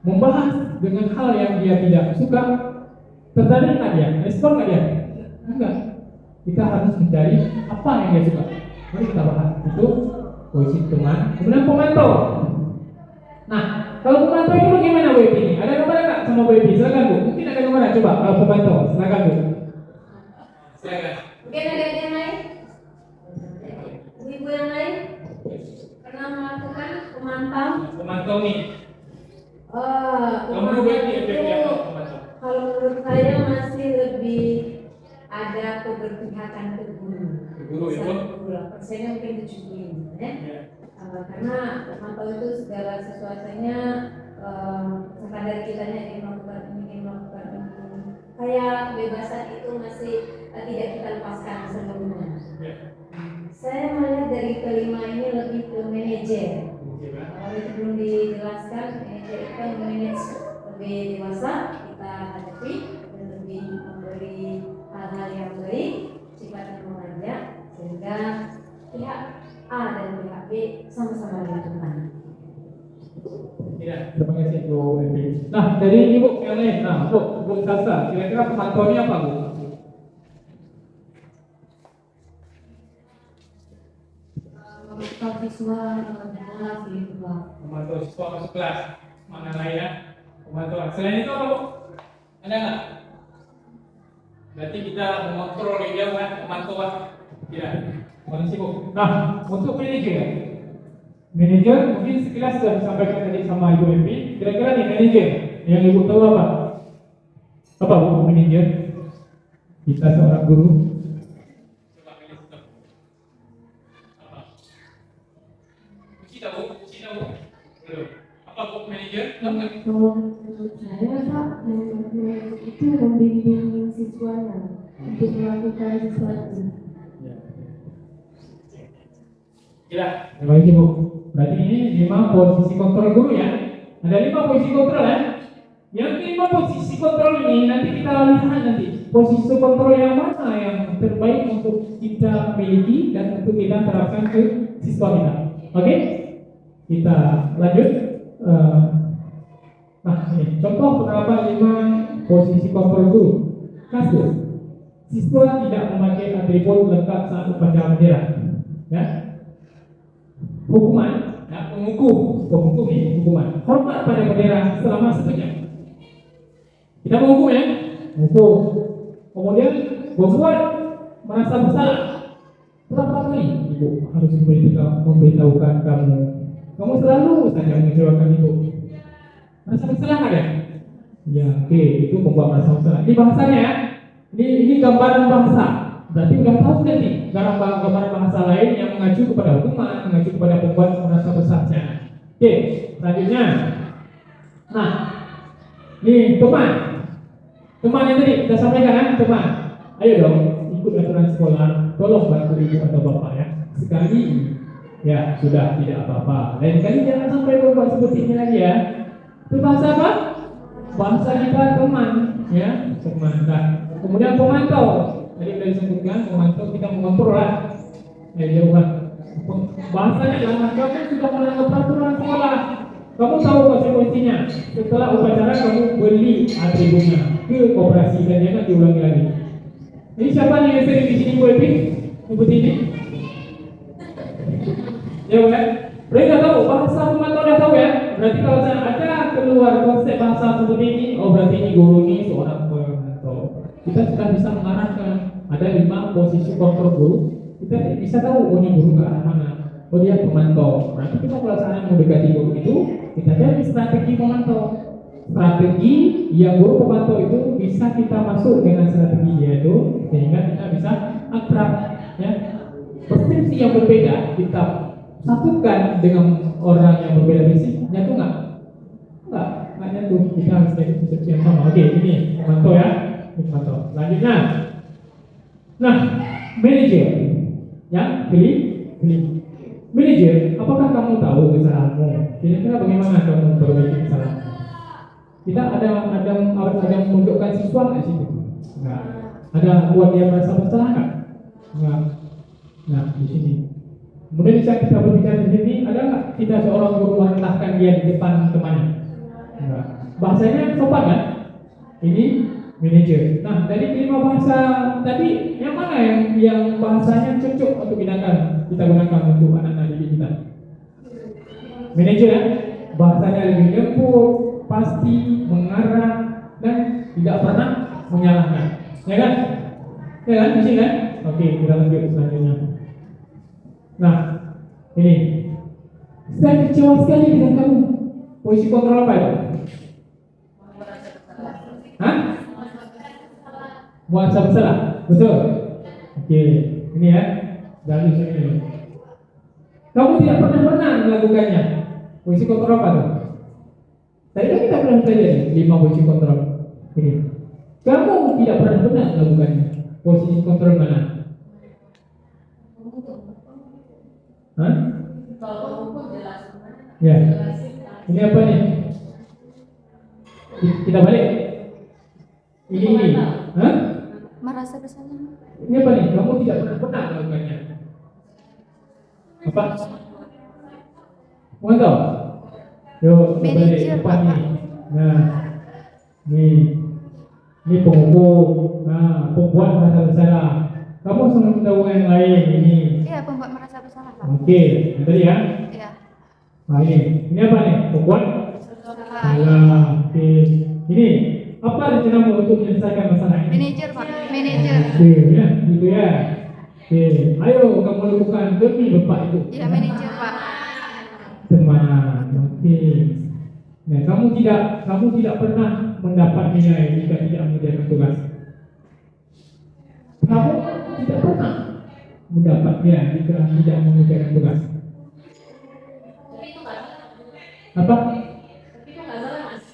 membahas dengan hal yang dia tidak suka, tertarik nggak dia? Respon nggak dia? Enggak. Kita harus mencari apa yang dia suka. Mari kita bahas itu posisi teman. Kemudian pemantau. Nah, kalau pemantau ini bagaimana WP ini? Ada gambar nggak sama WP? Silakan Bu. Mungkin ada gambar. Coba kalau pemantau, silakan Bu. Silakan. Mungkin ada yang lain? Ibu yang lain? Pernah melakukan pemantau? Pemantau nih. Kamu Pemantau berarti itu efeknya apa pemantau? kalau menurut saya masih lebih ada keberpihakan ke guru. Guru ya, Bu? 90% mungkin 70 ya. Ya. Karena pemantau itu segala sesuatunya sekadar kitanya ingin melakukan ini. Kayak kebebasan itu masih tidak kita lepaskan seluruhnya. Ya. Saya melihat dari kelima ini lebih ke manajer. Oke, Kalau itu belum dijelaskan, manajer itu kan manage lebih dewasa kita hadapi dan lebih memberi hal-hal yang baik, sifatnya mengajak sehingga pihak A dan pihak B sama-sama diuntungkan. Ya, terima kasih Bu Evi. Nah, dari Ibu yang lain, Bu Sasa, kira-kira pemantau ini apa Bu? Memantau siswa di kelas gitu Pak. Pemantau siswa masuk kelas. Mana lain ya? Pemantauan. Selain itu apa Bu? Ada nggak? Berarti kita mengontrol dia kan pemantauan. Tidak. Terima kasih Bu. Nah, untuk manajer. Manajer mungkin sekilas sudah disampaikan tadi sama Ibu Evi. Kira-kira nih manajer yang Ibu tahu apa? Apa Bu manajer? Kita seorang guru. Coba pilih stop. Apa? Kita Bu. Belum. Apa Bu manajer? Kalau menurut saya Pak, manajer itu membimbing siswanya untuk melakukan sesuatu. Ya, terima kasih Bu. Berarti ini 5 posisi kontrol guru ya. Ada 5 posisi kontrol ya. Yang 5 posisi kontrol ini nanti kita lihat nanti posisi kontrol yang mana yang terbaik untuk kita miliki dan untuk kita terapkan ke siswa kita. Oke? Kita lanjut. Nah, ini contoh penerapan 5 posisi kontrol guru. Kasus siswa tidak memakai atribut lengkap saat upacara bendera. Ya. Hukuman, ya, penghukum ini hukuman. Hormat pada bendera selama 1 jam. Kita menghukum ya, hukum. Kemudian membuat merasa bersalah. Berapa kali Ibu harus memberitahukan kamu selalu saja mengecewakan Ibu. Merasa bersalah nggak ya? Ya, oke, itu membuat merasa bersalah. Ini bahasanya ya. Ini gambaran bahasa. Berarti udah tahu sudah nih gambaran bahasa lain yang mengacu kepada hukuman, mengacu kepada pembuat merasa bersalahnya. Oke, selanjutnya. Nah, ini teman yang tadi kita sampaikan ya, teman. Ayo dong, ikut aturan sekolah. Tolong bantu ibu atau bapak ya. Sekali, ya sudah tidak apa-apa. Lain kali jangan sampai berbuat seperti ini lagi ya. Itu bahasa apa? Bahasa kita teman, ya teman. Nah, kemudian pemantau. Tadi sudah disebutkan pemantau kita mengontrol lah. Jauhan. Bahasanya jangan kamu sudah melanggar peraturan sekolah. Kamu tahu konsekuensinya. Setelah upacara kamu beli atributnya ke koperasi dan jangan diulangi lagi. Ini siapa nih yang sering di sini Bu Evi? Ibu Tini? Ya bukan? Mereka tahu bahasa pemantau udah tahu ya. Berarti kalau saya ada keluar konsep bahasa seperti ini, oh berarti ini guru ini seorang pemantau. Kita sudah bisa mengarahkan. Ada 5 posisi kontrol guru. Kita bisa tahu oh ini guru ke arah mana. Oh dia pemantau. Berarti kita pelaksanaan mendekati guru itu kita cari strategi pemantau. Strategi yang guru pemantau itu bisa kita masuk dengan strategi dia itu sehingga kita bisa akrab ya. Persepsi yang berbeda kita satukan dengan orang yang berbeda persepsi nyatu nggak nyatu. Kita harus jadi persepsi yang sama. Oke, ini pemantau ya. Ini pemantau. Lanjutnya. Nah, manajer ya, pilih manajer. Apakah kamu tahu kesalahanmu? Kira-kira bagaimana kamu perbaiki kesalahan? Kita ada menunjukkan siswa nggak sih? Nggak. Ada buat dia merasa bersalah nggak? Nggak. Nah di sini. Kemudian saat kita berbicara di sini, ada nggak kita seorang guru merendahkan dia di depan temannya? Nggak. Bahasanya sopan kan? Ini manajer. Nah dari 5 bahasa tadi, yang mana yang bahasanya cocok untuk kita gunakan untuk anak-anak didik kita? Manajer ya? Bahasanya lebih lembut, pasti, mengarah, dan tidak pernah menyalahkan, ya kan? Ya kan, di sini kan? Oke, kita lanjut selanjutnya. Nah, ini. Saya kecewa sekali dengan kamu. Posisi kontrol apa itu? Hah? Merasa bersalah. Betul. Oke, ini ya. Dari sini. Kamu tidak pernah melakukannya. Posisi kontrol apa tuh? Tadi kan kita pernah pelajari 5 posisi kontrol. Ini. Kamu tidak pernah melakukannya. Posisi kontrol mana? Hah? Kalau hukum jelas. Ya. Ini apa nih? Kita balik. Ini. Hah? Merasa bersalah. Ini apa nih? Kamu tidak pernah melakukannya. Apa? Mau tahu? Yuk, Manajer, depan Pak. nih. Nah, ini penghukum. Nah, pembuat merasa bersalah. Kamu sama mendahului yang lain ini. Iya, pembuat merasa bersalah, Pak. Oke, yang tadi ya. Iya. Nah ini apa nih? Pembuat Salah. salah. Oke, ini apa rencanamu untuk menyelesaikan masalah ini? Manajer, Pak. Manajer. Oke, ya, gitu ya. Oke, ayo kamu lakukan demi bapak itu. Iya, manajer, Pak. Teman, oke. Nah, kamu tidak pernah mendapat nilai jika tidak mengerjakan tugas. Kamu tidak pernah mendapat nilai jika tidak mengerjakan tugas. Tapi itu nggak. Apa? Tapi itu nggak salah mas.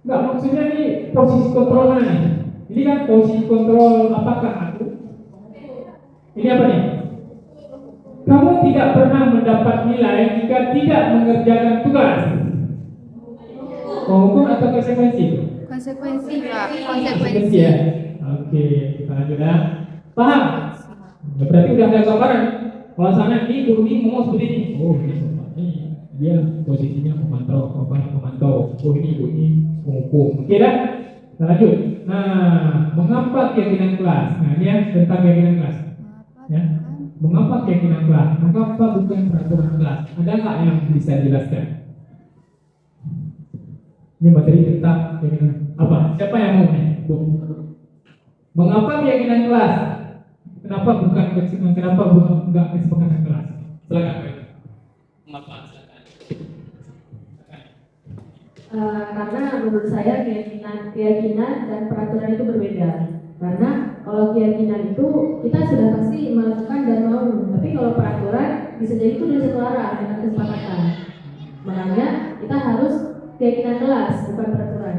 Enggak, maksudnya ini posisi kontrolnya nih. Ini kan posisi kontrol apakah aku? Ini apa nih? Kamu tidak pernah mendapat nilai jika tidak mengerjakan tugas. Hukum atau konsekuensi? Konsekuensi, Pak. Konsekuensi Konsekuensi. ya. Oke, kita lanjut ya. Paham? Berarti udah ada gambaran. Kalau sana ini guru ini ngomong seperti ini. Oh, ini dia posisinya pemantau, pemantau. Oh, ini penghukum. Oke dah. Kita lanjut. Nah, mengapa keyakinan kelas? Nah, ini ya tentang keyakinan kelas. Ya. Mengapa keyakinan kelas? Mengapa bukan peraturan kelas? Ada nggak yang bisa dijelaskan? Ini materi tentang keyakinan apa? Siapa yang mau nih? Mengapa keyakinan kelas? Kenapa bukan enggak kesepakatan kelas? Silakan. Mengapa? Silakan. Karena menurut saya keyakinan dan peraturan itu berbeda. Karena kalau keyakinan itu kita sudah pasti melakukan dan mau, tapi kalau peraturan bisa jadi itu dari satu arah dengan kesepakatan. Makanya kita harus keyakinan kelas, bukan peraturan.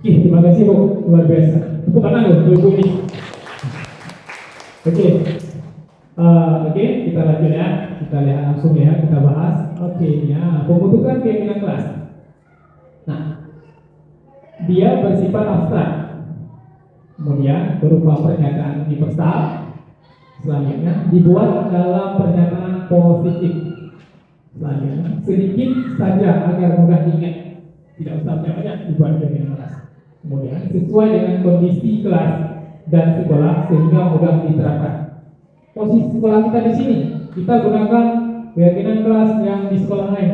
Terima kasih Bu, luar biasa. Tepuk tangan loh, Bu ini. Oke, kita lanjut ya. Kita lihat langsung ya, kita bahas. Oke, ya, pembentukan keyakinan kelas. Nah, dia bersifat abstrak. Kemudian berupa pernyataan universal. Selanjutnya dibuat dalam pernyataan positif. Selanjutnya sedikit saja agar mudah diingat. Tidak usah banyak dibuat keyakinan kelas. Kemudian sesuai dengan kondisi kelas dan sekolah sehingga mudah diterapkan. Posisi sekolah kita di sini, kita gunakan keyakinan kelas yang di sekolah lain.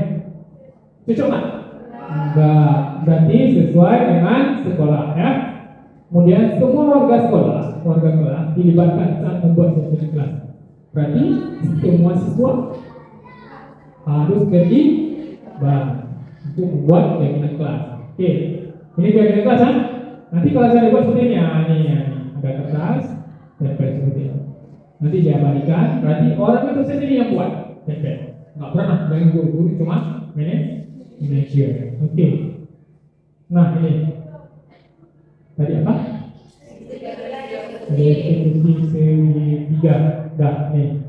Cocok nggak? Enggak. Berarti sesuai dengan sekolah ya. Kemudian semua warga kelas dilibatkan saat membuat keyakinan kelas. Berarti semua siswa harus terlibat untuk membuat keyakinan kelas. Oke. Ini keyakinan kelas kan? Nanti kalau saya buat seperti ini, ini ada kertas, tempel seperti ini. Nanti diabadikan, berarti orang itu sendiri yang buat tempel. Nggak pernah dengan guru-guru, cuma manajer. Oke. Nah ini tadi apa? Restitusi segitiga. Dah nih.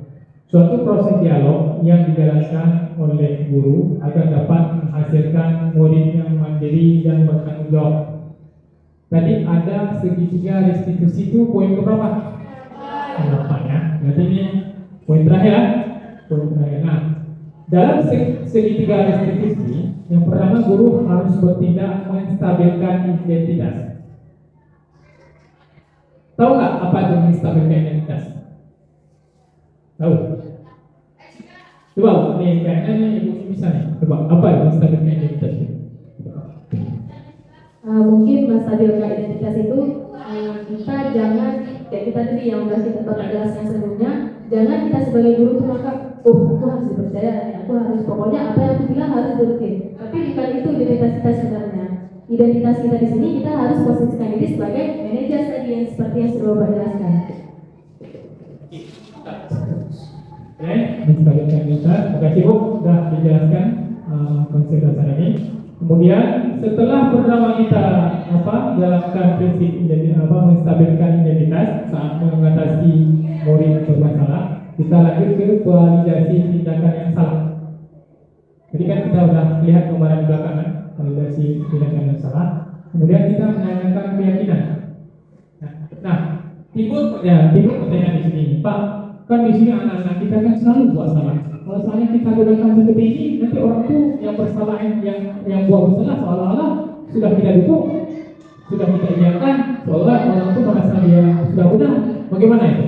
Suatu proses dialog yang dijalankan oleh guru agar dapat menghasilkan murid yang mandiri dan bertanggung jawab. Tadi ada segitiga restitusi itu poin berapa? 8 ya. Berarti ini poin terakhir ya. Poin terakhir. Nah, dalam segitiga restitusi, yang pertama guru harus bertindak menstabilkan identitas. Tahu nggak apa itu menstabilkan identitas? Tahu? Coba nih kayaknya ibu bisa nih. Coba apa itu menstabilkan identitas? Mungkin menstabilkan identitas itu kita kayak kita tadi yang udah kita jelaskan sebelumnya, jangan kita sebagai guru tuh maka aku harus dipercaya, aku harus pokoknya apa yang aku bilang harus diturutin. Tapi bukan itu identitas kita sebenarnya. Identitas kita di sini kita harus posisikan diri sebagai manajer tadi yang seperti yang sudah Bapak jelaskan. Oke, menstabilkan kita. Terima kasih Bu sudah dijelaskan konsep dasar ini. Kemudian setelah pertama kita jalankan prinsip menstabilkan identitas saat mengatasi murid bermasalah, kita lanjut ke validasi tindakan yang salah. Jadi kan kita sudah lihat gambaran di belakang kan, validasi tindakan yang salah. Kemudian kita menanyakan keyakinan. Nah, timbul pertanyaan di sini, Pak. Kan di sini anak-anak kita kan selalu buat salah. Kalau salahnya kita gunakan seperti ini, nanti orang tuh yang bersalah yang buat bersalah seolah-olah sudah kita dukung, sudah kita iakan, seolah orang tuh merasa dia sudah benar. Bagaimana itu?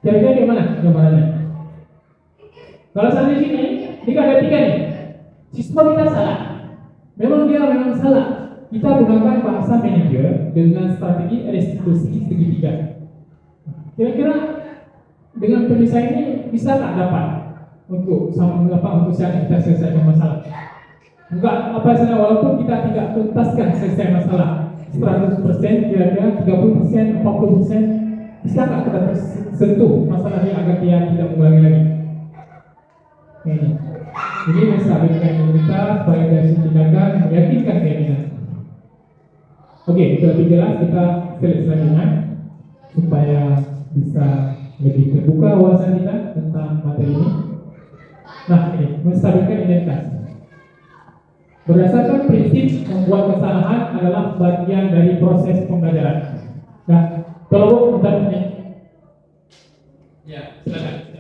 Kira-kira di mana gambarannya? Kalau sampai sini, ini ada 3 nih. Siswa kita salah. Memang salah. Kita gunakan bahasa manajer dengan strategi restitusi segitiga. Kira-kira dengan penyelesaian ini bisa tak dapat untuk kita selesaikan masalah? Enggak, walaupun kita tidak tuntaskan selesai masalah 100%, kira-kira 30%, 40%, bisa tak kita sentuh masalahnya agar dia tidak mengulangi lagi? Ini menstabilkan identitas, validasi tindakan, meyakinkan keyakinan. Oke, itu lebih jelas, kita selesai selanjutnya supaya bisa lebih terbuka wawasan kita tentang materi ini. Nah, ini menstabilkan identitas. Berdasarkan prinsip membuat kesalahan adalah bagian dari proses pembelajaran. Nah, kalau bertanya, ya silakan.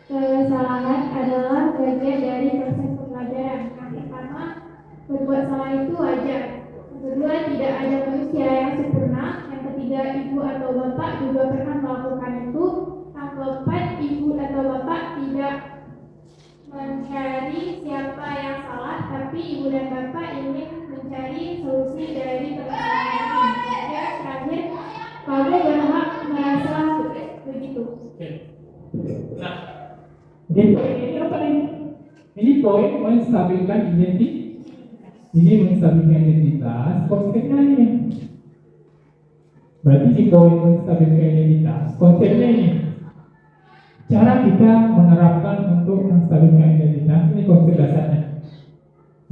Kesalahan adalah bagian dari proses pembelajaran. Yang pertama, berbuat salah itu wajar. Yang kedua, tidak ada manusia yang sempurna. Yang ketiga, ibu atau bapak juga pernah melakukan itu. Yang keempat, ibu atau bapak tidak mencari siapa yang salah, tapi ibu dan bapak ingin mencari solusi dari permasalahan ini. Dan terakhir, kamu berhak merasa begitu. Nah, ini apa nih? Ini poin menstabilkan identitas. Ini menstabilkan identitas. Konsepnya ini. Berarti di poin menstabilkan identitas. Konsepnya ini. Cara kita menerapkan untuk menstabilkan identitas. Ini konsep dasarnya.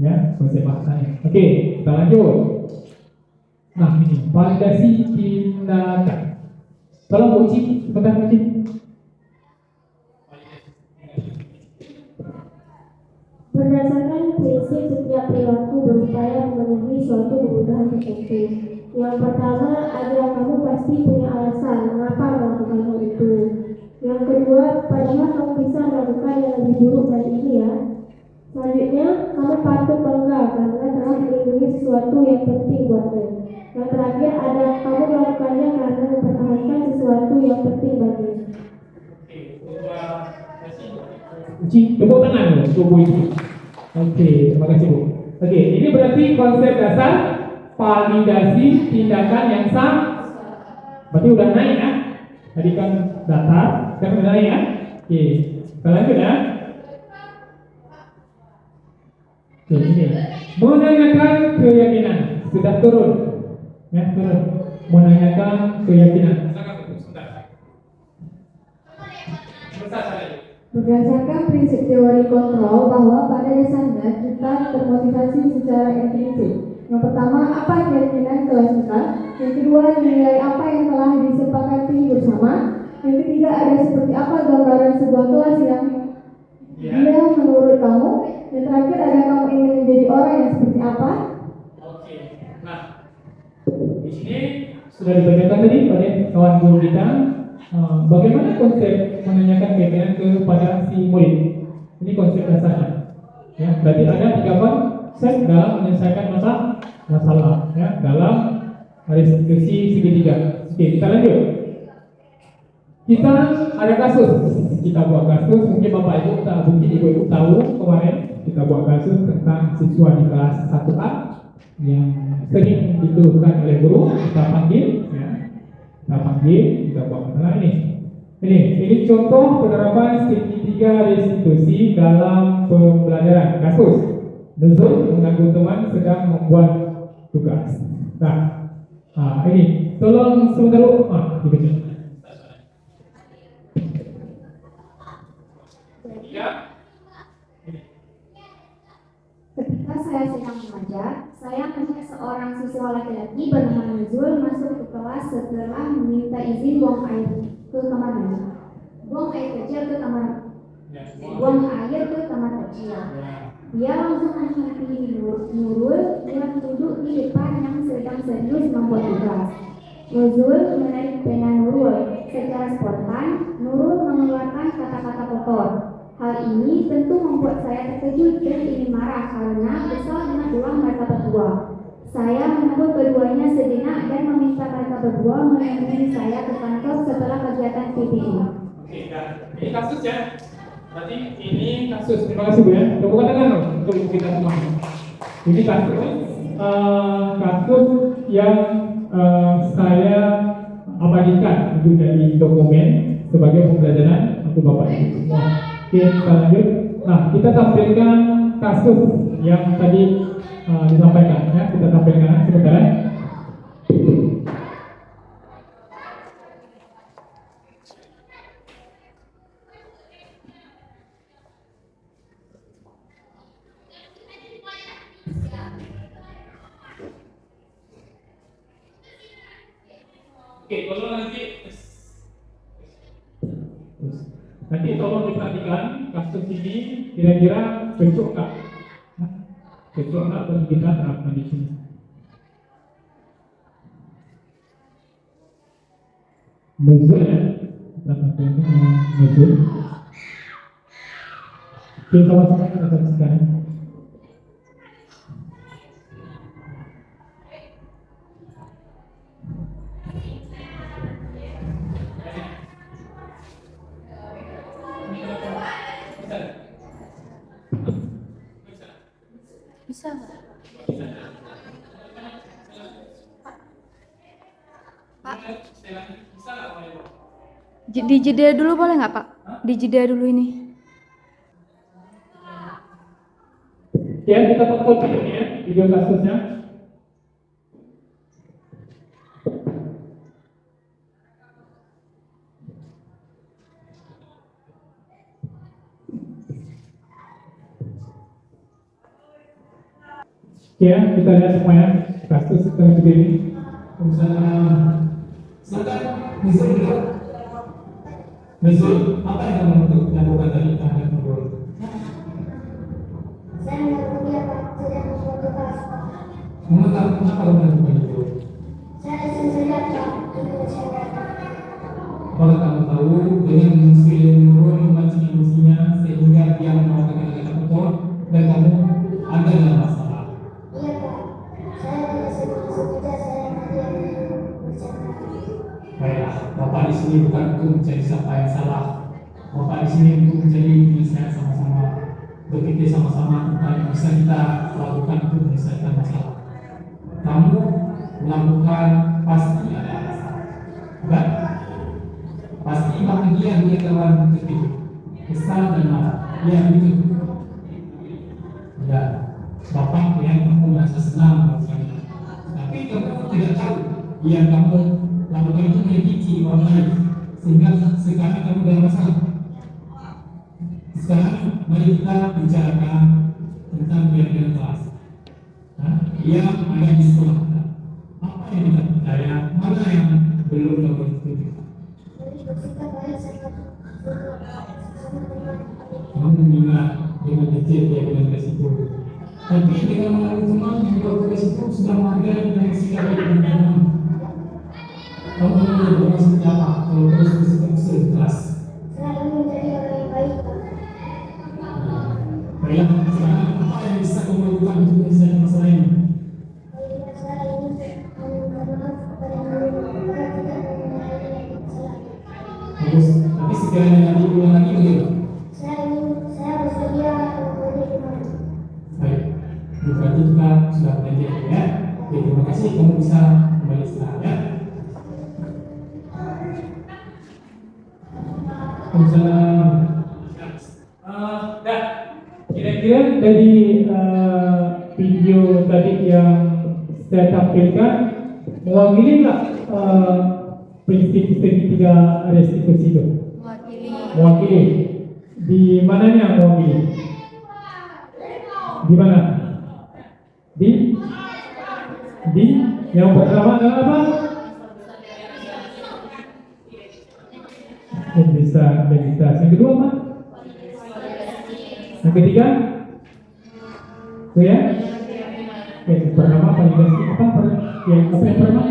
Ya, konsep bahasanya. Oke, kita lanjut. Nah, ini validasi tindakan. Tolong uji, sebentar uji. Berdasarkan prinsip setiap perilaku berupaya memenuhi suatu kebutuhan tertentu. Yang pertama adalah kamu pasti punya alasan mengapa melakukan hal itu. Yang kedua, padahal kamu bisa melakukan yang lebih buruk dari ini ya. Selanjutnya, kamu patut bangga karena telah melindungi sesuatu yang penting buatmu. Yang terakhir ada kamu melakukannya karena mempertahankan sesuatu yang penting bagimu. Uji, tepuk tangan untuk Bu Ibu. Oke, terima kasih Bu. Oke, ini berarti konsep dasar validasi tindakan yang sah. Berarti udah naik ya. Tadi kan datar, sekarang udah naik ya. Oke, kita lanjut ya. Oke, ini menanyakan keyakinan sudah turun, ya turun. Menanyakan keyakinan. Berdasarkan prinsip teori kontrol bahwa pada dasarnya kita termotivasi secara intrinsik. Yang pertama, apa keyakinan kelas kita. Yang kedua, nilai apa yang telah disepakati bersama. Yang ketiga, ada seperti apa gambaran sebuah kelas yang dia menurut kamu. Yang terakhir, ada kamu ingin menjadi orang yang seperti apa. Oke, nah di sini sudah dibacakan tadi pada kawan guru kita. Bagaimana konsep menanyakan keyakinan kepada si murid? Ini konsep dasarnya. Ya, berarti ada 3 konsep dalam menyelesaikan masalah, ya, dalam restitusi segitiga. Oke, kita lanjut. Kita ada kasus. Kita buat kasus. Mungkin Bapak Ibu tahu, mungkin Ibu tahu kemarin kita buat kasus tentang siswa di kelas 1A yang sering dikeluhkan oleh guru, kita panggil, ya. Kita panggil, kita buat masalah ini. Ini contoh penerapan segitiga restitusi dalam pembelajaran. Kasus Nuzul mengganggu teman sedang membuat tugas. Nah, ini tolong sebentar dibaca. Ya. Ketika saya sedang mengajar, saya melihat seorang siswa laki-laki bernama Nuzul masuk ke kelas setelah meminta izin buang air ke kamar mandi. Buang air kecil ke kamar. Buang air ke kamar kecil. Dia langsung menghampiri Nurul yang duduk di depan yang sedang serius membuat tugas. Nuzul menarik pena Nurul. Secara spontan, Nurul mengeluarkan kata-kata kotor. Hal ini tentu membuat saya terkejut dan ingin marah karena kesal dengan ulah mereka berdua. Saya menegur keduanya sejenak dan meminta mereka berdua menemui saya ke kantor setelah kegiatan PPI. Oke, ini kasus ya. Berarti ini kasus. Terima kasih Bu ya. Tepuk tangan untuk kita semua. Ini kasus yang saya abadikan itu dari dokumen sebagai pembelajaran untuk Bapak Ibu semua. Oke, kita lanjut. Nah, kita tampilkan kasus yang tadi disampaikan ya. Kita tampilkan sebentar. Oke, kalau nanti tolong diperhatikan kasus ini kira-kira cocok nggak? Cocok nggak untuk kita terapkan di sini? Nuzul ya, kita tampilkan nuzul. Oke, sama-sama kita saksikan. Bisa nggak? Pak, dijeda dulu boleh nggak Pak? Dijeda dulu ini. Ya, kita tonton videonya, video kasusnya. Ya, kita lihat semuanya kasus seperti ini. Nuzul, apa yang kamu lakukan tadi terhadap Nurul? Saya melakukan dia Pak, sedang membuat tugas. Kenapa kamu melakukan itu? Saya iseng saja Pak, itu saya. Kalau kamu tahu dengan mengusir Nurul memancing emosinya sehingga dia mengatakan kata-kata kotor dan kamu ada dalam masalah. Iya Pak, saya tidak sengaja saya hanya bercanda. Baiklah, Bapak di sini bukan untuk mencari siapa yang salah. Bapak di sini untuk menjadi penyelesaian sama-sama, berpikir sama-sama tentang yang bisa kita lakukan untuk menyelesaikan masalah. Kamu melakukan pasti ada alasan, bukan? Pasti bahagia dia telah tertidur, kesal dan marah. Ya begitu. Ya, Bapak yang kamu merasa senang melakukan itu. Tapi kamu tidak tahu yang kamu lakukan itu menyakiti orang lain, sehingga sekarang kamu dalam masalah. Sekarang mari kita bicarakan tentang pelajaran kelas. Yang ada di sekolah kita. Apa yang kita percaya, mana yang belum dapat ditunjukkan. Jadi bersikap baik sama teman. Kamu mengingat dengan detail dia bilang ke situ. Tapi dengan melalui teman juga ke situ sudah menghargai dan sikap baik dengan teman. Kamu menjadi orang seperti apa kalau terus bersikap keras? Saya ingin menjadi orang yang baik Pak. Baiklah, sekarang apa yang bisa kamu lakukan untuk menyelesaikan masalah ini? Saya ingin meminta maaf kepada Nurul karena tidak mengenai kesalahan. Bagus, tapi sekiranya nanti ulang lagi bagaimana? Saya bersedia menjadi teman. Baik, berarti kita sudah belajar ya. Oke, terima kasih. Kamu bisa kembali sekarang ya. Dah, kira-kira dari video tadi yang saya tampilkan mewakili nggak prinsip segitiga restitusi itu? Mewakili. Di mananya mewakili? Di mana? Di yang pertama adalah apa? Identitas. Yang kedua apa? Yang ketiga? Itu ya? Yang pertama validasi apa? Yang pertama?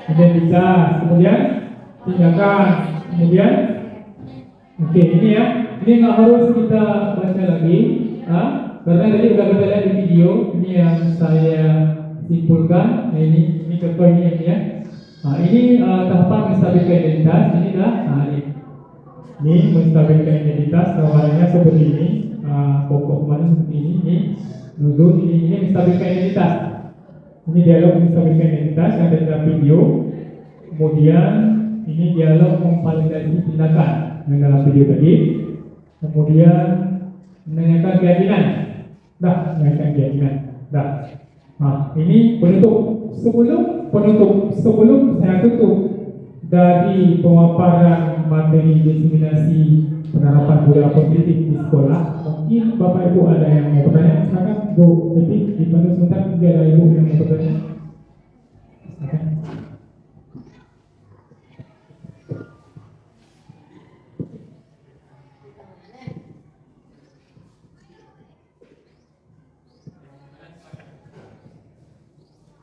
Identitas. Kemudian tindakan. Kemudian oke, ini ya. Ini nggak harus kita baca lagi, karena tadi udah kita lihat di video. Ini yang saya simpulkan. Nah, ini contoh ini ya. Nah, ini tahapan menstabilkan identitas. Ini dah. Ini menstabilkan identitas. Awalnya seperti ini. Pokok mana seperti ini. Ini nuzul. Ini menstabilkan identitas. Ini dialog menstabilkan identitas yang ada dalam video. Kemudian ini dialog memvalidasi tindakan yang dalam video tadi. Kemudian menanyakan keyakinan. Menanyakan keyakinan. Ini penutup. Sebelum saya tutup dari pemaparan materi diseminasi penerapan budaya positif di sekolah, mungkin Bapak Ibu ada yang mau bertanya. Silakan Bu Epi, dipandu sebentar jika ada Ibu yang mau bertanya. Silakan.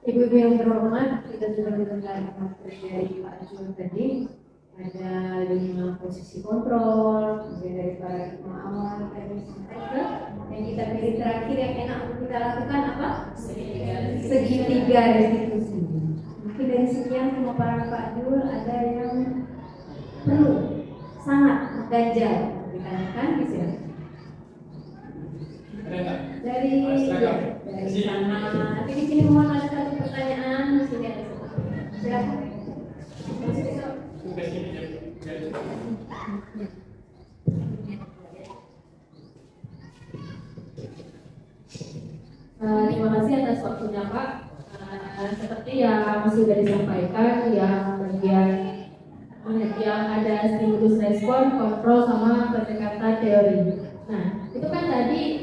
Ibu-ibu yang terhormat, kita sudah mendengar materi dari Pak Jul tadi. Ada 5 posisi kontrol, kemudian dari para awal tadi sampaikan. Yang kita pilih terakhir yang enak untuk kita lakukan apa? Segitiga restitusi. Mungkin dari sekian pemaparan Pak Jul ada yang perlu sangat mengganjal ditanyakan bisa. Dari sana. Nanti di sini mohon ada satu pertanyaan, sini ada satu. Silakan. Terima kasih atas waktunya Pak. Seperti yang sudah disampaikan, yang ada stimulus respon, kontrol sama pendekatan teori. Nah, itu kan tadi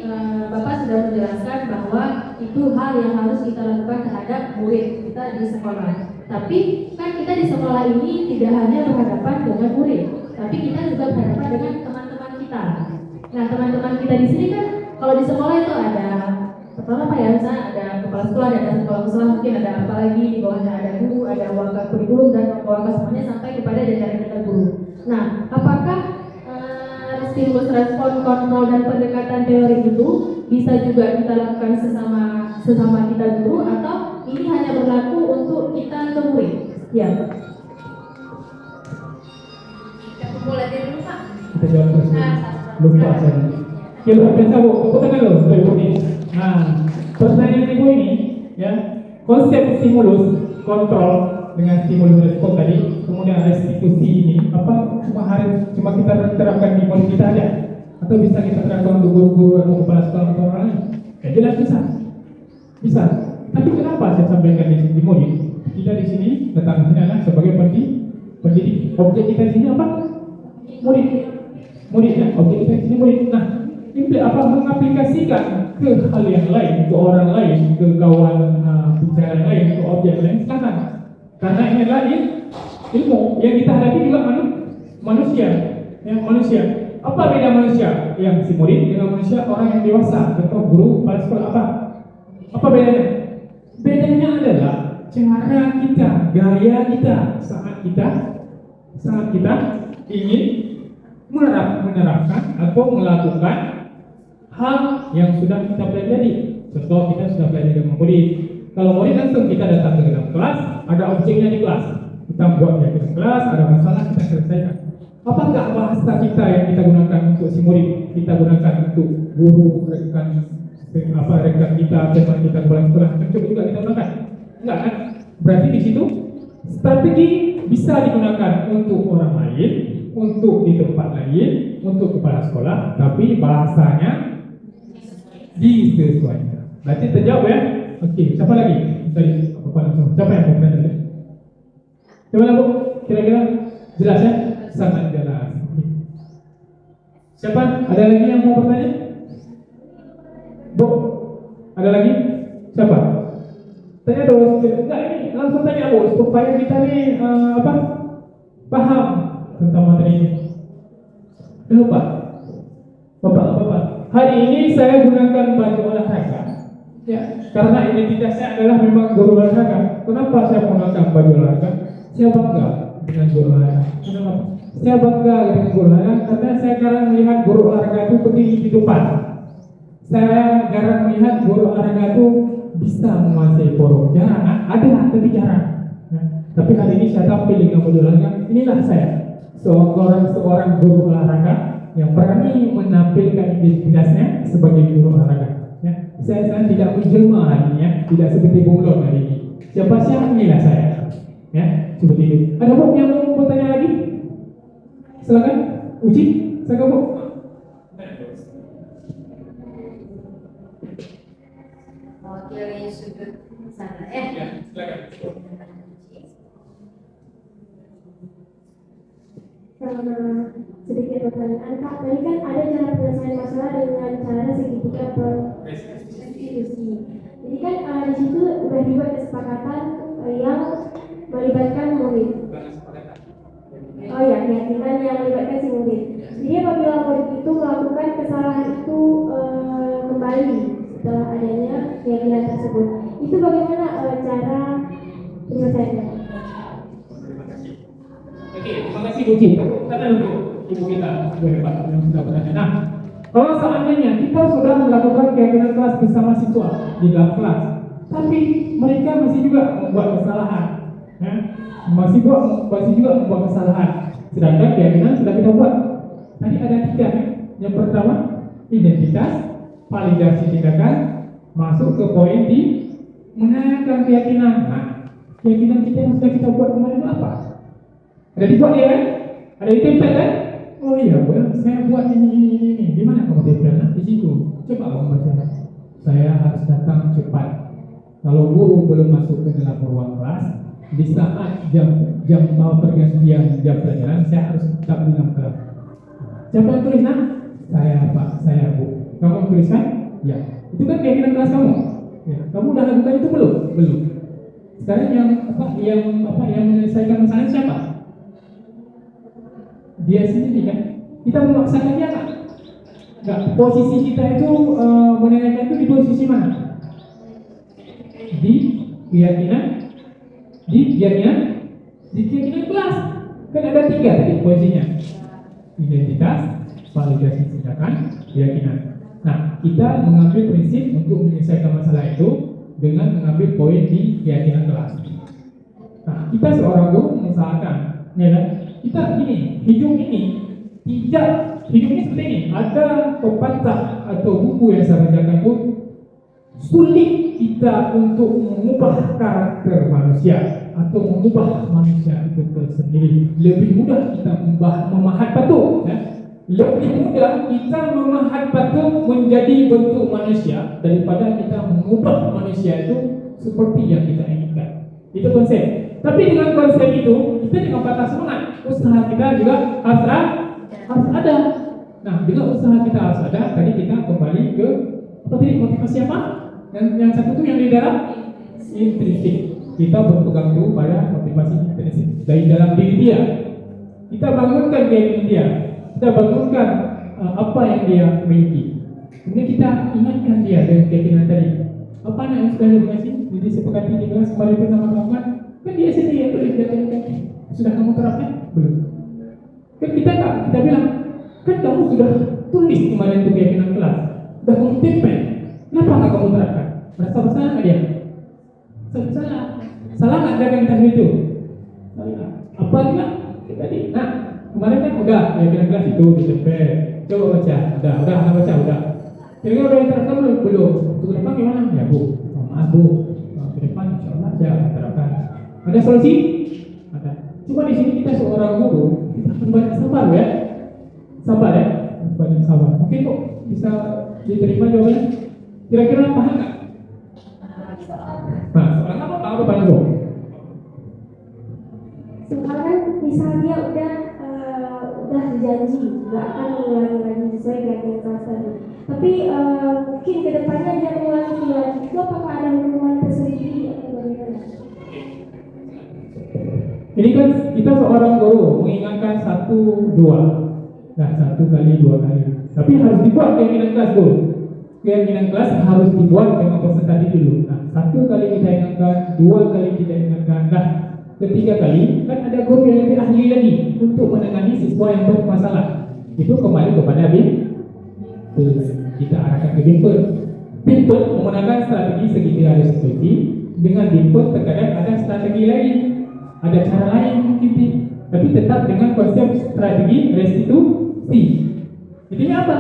Bapak sudah menjelaskan bahwa itu hal yang harus kita lakukan terhadap murid kita di sekolah. Tapi kan kita di sekolah ini tidak hanya berhadapan dengan murid, tapi kita juga berhadapan dengan teman-teman kita. Nah, teman-teman kita di sini kan kalau di sekolah itu ada pertama Pak ya, misalnya ada kepala sekolah, ada kepala sekolah, mungkin ada apa lagi di bawahnya ada guru, ada wakil kurikulum dan wakil semuanya sampai kepada jajaran kita guru. Nah, apakah stimulus respon, kontrol dan pendekatan teori itu bisa juga kita lakukan sesama kita guru atau ini hanya berlaku untuk kita ke murid? Ya. Kita mulai dari dulu Pak. Kita jawab terus. Lupa saya. Ya, bisa Bu, tepuk tangan dulu untuk Ibu ini. Nah, pertanyaan Ibu ini, ya, konsep stimulus, kontrol dengan stimulus respon tadi, kemudian restitusi ini, apa cuma kita terapkan di murid kita aja, atau bisa kita terapkan untuk guru-guru atau kepala sekolah atau orang lain? Ya jelas bisa. Tapi kenapa saya sampaikan di murid? Kita di sini datang di sini adalah sebagai pendidik. Objek kita di sini apa? Murid ya. Objek kita di sini murid. Nah, ini apa mengaplikasikan ke hal yang lain, ke orang lain, ke kawan bicara lain, ke objek lain silakan. Karena ini adalah ilmu yang kita hadapi juga manusia. Apa beda manusia yang si murid dengan manusia orang yang dewasa, contoh guru, kepala sekolah apa bedanya? Bedanya adalah cara kita, gaya kita saat kita ingin menerapkan atau melakukan hal yang sudah kita pelajari. Contoh kita sudah pelajari dengan murid. Kalau murid langsung kita datang ke dalam kelas, ada objeknya di kelas. Kita buat di kelas, ada masalah kita selesaikan. Apakah bahasa kita yang kita gunakan untuk si murid, kita gunakan untuk guru, rekan rekan kita, teman kita kepala sekolah, coba juga kita gunakan. Enggak kan? Berarti di situ strategi bisa digunakan untuk orang lain, untuk di tempat lain, untuk kepala sekolah, tapi bahasanya disesuaikan. Berarti terjawab ya? Oke, siapa lagi? Tadi kepala sekolah. Siapa yang mau bertanya? Coba Bu, kira-kira jelas ya? Sangat jelas. Siapa? Ada lagi yang mau bertanya? Bu, ada lagi? Siapa? Tanya dong. Enggak, ini langsung tanya Bu, supaya kita nih paham tentang materi ini. Lupa. Bapak. Hari ini saya gunakan baju olahraga. Ya, karena identitas saya adalah memang guru olahraga. Kenapa saya menggunakan baju olahraga? Saya bangga dengan guru olahraga. Kenapa? Saya bangga dengan guru olahraga karena saya jarang melihat guru olahraga itu berdiri di depan. Saya jarang melihat guru olahraga itu bisa menguasai forum. Jarang, ada tapi jarang. Tapi hari ini saya tampil dengan baju olahraga. Inilah saya, seorang guru olahraga yang berani menampilkan identitasnya sebagai guru olahraga. Ya, saya tidak menjelma hari ini, ya, tidak seperti bunglon hari ini. Siapa inilah saya. Ya, seperti itu. Ada Bu yang mau bertanya lagi? Silakan, Uci, silakan Bu. Mewakili sudut sana Ya, silakan. Sedikit pertanyaan Pak, tadi kan ada cara penyelesaian masalah dengan cara segitiga restitusi. Jadi kan di situ sudah dibuat kesepakatan yang melibatkan murid. Oh ya, keyakinan yang melibatkan si murid. Jadi apabila murid itu melakukan kesalahan itu kembali setelah adanya keyakinan tersebut, itu bagaimana cara penyelesaiannya? Oke, terima kasih Bu Ci. Kata untuk ibu kita, Bu Hebat yang sudah bertanya. Nah, kalau seandainya kita sudah melakukan keyakinan kelas bersama siswa di dalam kelas, tapi mereka masih juga membuat kesalahan, ya? masih juga membuat kesalahan. Sedangkan keyakinan sudah kita buat. Tadi ada 3. Yang pertama, identitas, validasi tindakan, masuk ke poin di menanyakan keyakinan. Nah, keyakinan kita yang sudah kita buat kemarin itu apa? Ada dibuat ya kan? Ada ditempel kan? Oh iya, saya buat ini. Di mana kamu tempel? Di situ. Coba kamu baca. Saya harus datang cepat. Kalau guru belum masuk ke dalam ruang kelas, di saat jam mau pergantian jam pelajaran, saya harus tetap di dalam kelas. Siapa yang tulis? Nah, saya Bu. Kamu yang tuliskan? Ya. Itu kan keyakinan kelas kamu. Ya. Kamu udah lakukan itu belum? Belum. Sekarang yang menyelesaikan masalah siapa? Dia sendiri kan? Kita memaksakan dia kan? Enggak. Posisi kita itu menanyakan itu di posisi mana? Di keyakinan kelas. Kan ada 3 tadi posisinya. Identitas, validasi tindakan, keyakinan. Nah, kita mengambil prinsip untuk menyelesaikan masalah itu dengan mengambil poin di keyakinan kelas. Nah, kita seorang guru mengusahakan, ya kan? Kita hidup ini seperti ini. Ada pepatah atau buku yang saya bacakan itu, sulit kita untuk mengubah karakter manusia atau mengubah manusia itu tersendiri. Lebih mudah kita memahat batu, ya? Lebih mudah kita memahat batu menjadi bentuk manusia daripada kita mengubah manusia itu seperti yang kita inginkan. Itu konsep. Tapi dengan konsep itu, kita dengan patah semangat. Usaha kita juga harus ada. Nah, dengan usaha kita harus ada. Tadi kita kembali ke motivasi apa? Yang satu itu yang di dalam intrinsik. Kita berpegang teguh pada motivasi intrinsik dari dalam diri dia. Kita bangunkan keyakinan dia. Kita bangunkan apa yang dia miliki. Kemudian kita ingatkan dia dengan keyakinan tadi. Apa yang sudah dia kasih? Jadi sepakati di kelas kembali bersama kawan. Kan dia sendiri yang boleh dikatakan. Sudah kamu terapkan? Belum. Kan kita bilang, kan kamu sudah tulis kemarin itu keyakinan kelas. Sudah kamu tempel. Kenapa nggak kamu terapkan? Merasa bersalah nggak dia? Salah nggak ada yang tadi itu? Salah. Apa juga? Tadi. Nah, kemarin kan udah keyakinan kelas itu ditempel. Coba baca. Udah baca. Kira-kira udah diterapkan belum? Untuk ke depan gimana? Ya Bu, maaf Bu, ke depan insya Allah saya akan terapkan. Ada solusi? Ada. Cuma di sini kita seorang guru, kita akan banyak sabar ya. Sabar ya, banyak sabar. Mungkin kok bisa diterima jawabannya? Kira-kira paham nggak? Nah, soalnya apa banyak Bu? Sekarang misalnya udah janji nggak akan mengulangi lagi sesuai dengan kelas tadi. Tapi mungkin kedepannya dia mengulangi lagi. Itu apakah ada hukuman tersendiri atau bagaimana? Ini kan kita seorang guru mengingatkan 1, 2. Nah, 1 kali, 2 kali. Tapi harus dibuat keyakinan kelas guru. Keyakinan kelas harus dibuat dengan peserta didik dulu. Nah, 1 kali kita ingatkan, 2 kali kita ingatkan. Nah, ketiga kali kan ada guru yang lebih ahli lagi untuk menangani siswa yang bermasalah. Itu kembali kepada kita arahkan ke Bimpel. Bimpel menggunakan strategi segitiga restitusi. Dengan Bimpel terkadang ada strategi lain, ada cara lain mungkin, tapi tetap dengan konsep strategi restitusi. Intinya apa?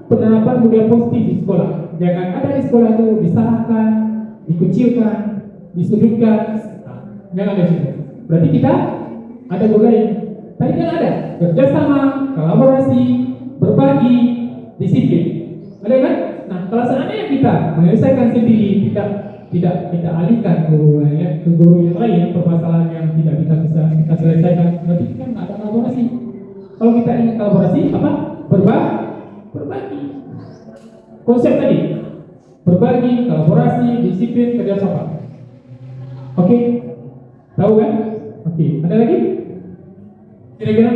Penerapan budaya positif di sekolah. Jangan ada di sekolah itu disalahkan, dikucilkan, disudutkan. Jangan ada situ. Berarti kita ada budaya. Tadi kan ada kerjasama, kolaborasi, berbagi, disiplin. Ada kan? Nah, pelaksanaannya kita menyelesaikan sendiri, tidak kita alihkan ke guru yang lain permasalahan yang tidak bisa kita selesaikan. Berarti kan nggak ada kolaborasi. Kalau kita ingin kolaborasi, apa? Berbagi. Konsep tadi, berbagi, kolaborasi, disiplin, kerjasama. Oke, tahu kan? Oke, ada lagi? Kira-kira?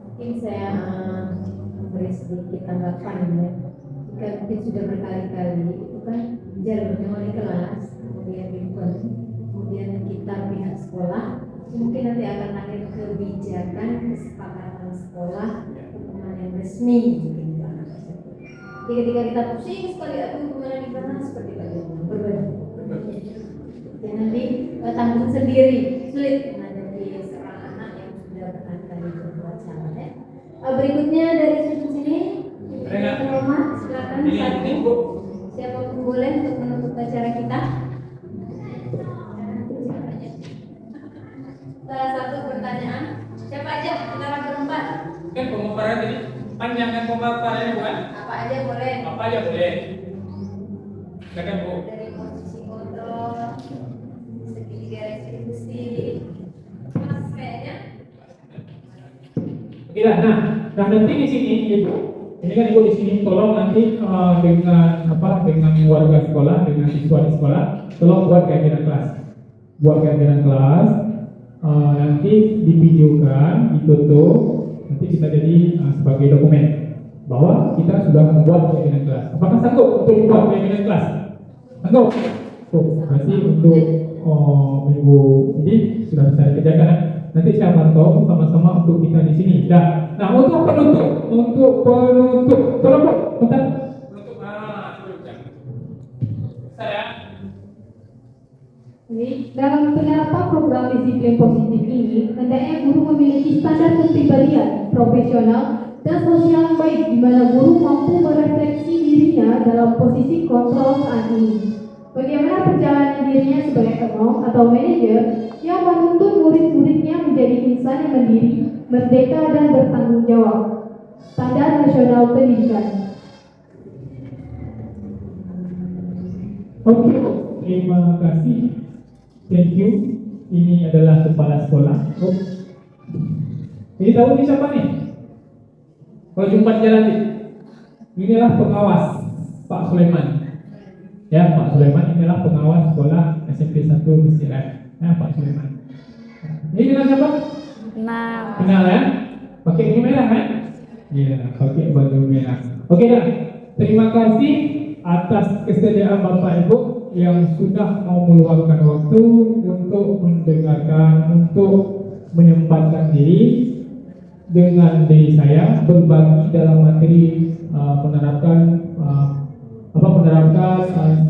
Mungkin saya beri sedikit tanggapan ya. Jika mungkin sudah berkali-kali itu kan jalurnya wali kelas, kemudian Bimpel, kemudian kita pihak sekolah, mungkin nanti akan ada kebijakan kesepakatan sekolah hukuman yang resmi gitu. Jadi ketika kita pusing sekali aku hukuman di mana seperti bagaimana berbagi. Dan nanti tanggung sendiri sulit menghadapi seorang anak yang sudah berkali-kali berbuat salah ya. Berikutnya dari sini Roma, silakan satu. Siapapun boleh untuk menutup acara kita. Salah satu pertanyaan. Siapa aja? Kita berempat. Kan pemaparan tadi panjangkan pemaparannya bukan? Apa aja boleh. Apa aja boleh. Silakan Bu. Dari posisi kontrol, segitiga restitusi, mas kayaknya. Oke lah, nah nanti di sini Ibu, ini kan Ibu di sini tolong nanti dengan warga sekolah, dengan siswa di sekolah, tolong buat kegiatan kelas, nanti divideokan, ditutup, nanti kita jadi sebagai dokumen bahwa kita sudah membuat kegiatan kelas. Apakah sanggup untuk membuat kegiatan kelas? Sanggup? Berarti untuk minggu ini sudah bisa dikerjakan. Nanti saya pantau sama-sama untuk kita di sini. Nah, untuk penutup, tolong Bu, bentar. Penutup, saya. Dalam penerapan program disiplin positif ini, hendaknya guru memiliki standar kepribadian, profesional, dan sosial yang baik, di mana guru mampu merefleksi dirinya dalam posisi kontrol saat ini. Bagaimana perjalanan dirinya sebagai ekonom atau manajer yang menuntun murid-muridnya menjadi insan yang mandiri, merdeka, dan bertanggung jawab. Standar nasional pendidikan. Oke, terima kasih. Thank you. Ini adalah kepala sekolah. Jadi tahu ini siapa nih? Kalau jumpa jalan ini, inilah pengawas Pak Sulaiman. Ya, Pak Sulaiman inilah pengawas sekolah SMP 1 Besiran. Ya, Pak Sulaiman. Ini kenal siapa? Kenal ya? Pakai baju merah kan? Iya, pakai baju merah. Oke dah. Terima kasih atas kesediaan Bapak Ibu yang sudah mau meluangkan waktu untuk mendengarkan, untuk menyempatkan diri dengan diri saya berbagi dalam materi menerapkan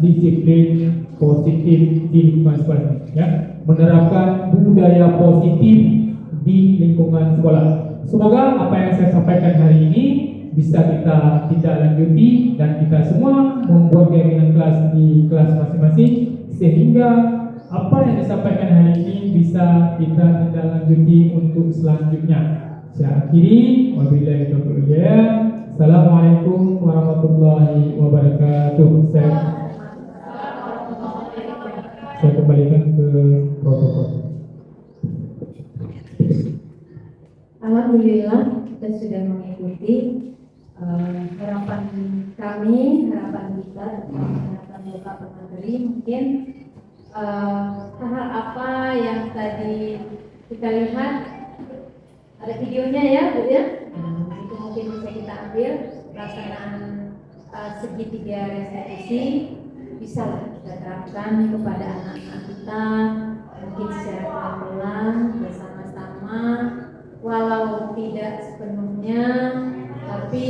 disiplin positif di lingkungan sekolah, ya, menerapkan budaya positif di lingkungan sekolah. semoga apa yang saya sampaikan hari ini bisa kita tidak lanjuti dan kita semua membuat jaminan kelas di kelas masing-masing sehingga apa yang disampaikan hari ini bisa kita tidak lanjuti untuk selanjutnya. Saya akhiri, wabillahi taufiq wal hidayah. Assalamualaikum warahmatullahi wabarakatuh. Saya kembalikan ke protokol. Alhamdulillah kita sudah mengikuti harapan kami, harapan kita, harapan Bapak Pemateri. Mungkin hal-hal apa yang tadi kita lihat, ada videonya ya Bu ya. Itu mungkin bisa kita ambil pelaksanaan segitiga restitusi, bisa lah kita terapkan kepada anak-anak kita, mungkin secara pelan-pelan bersama-sama, walau tidak sepenuhnya, tapi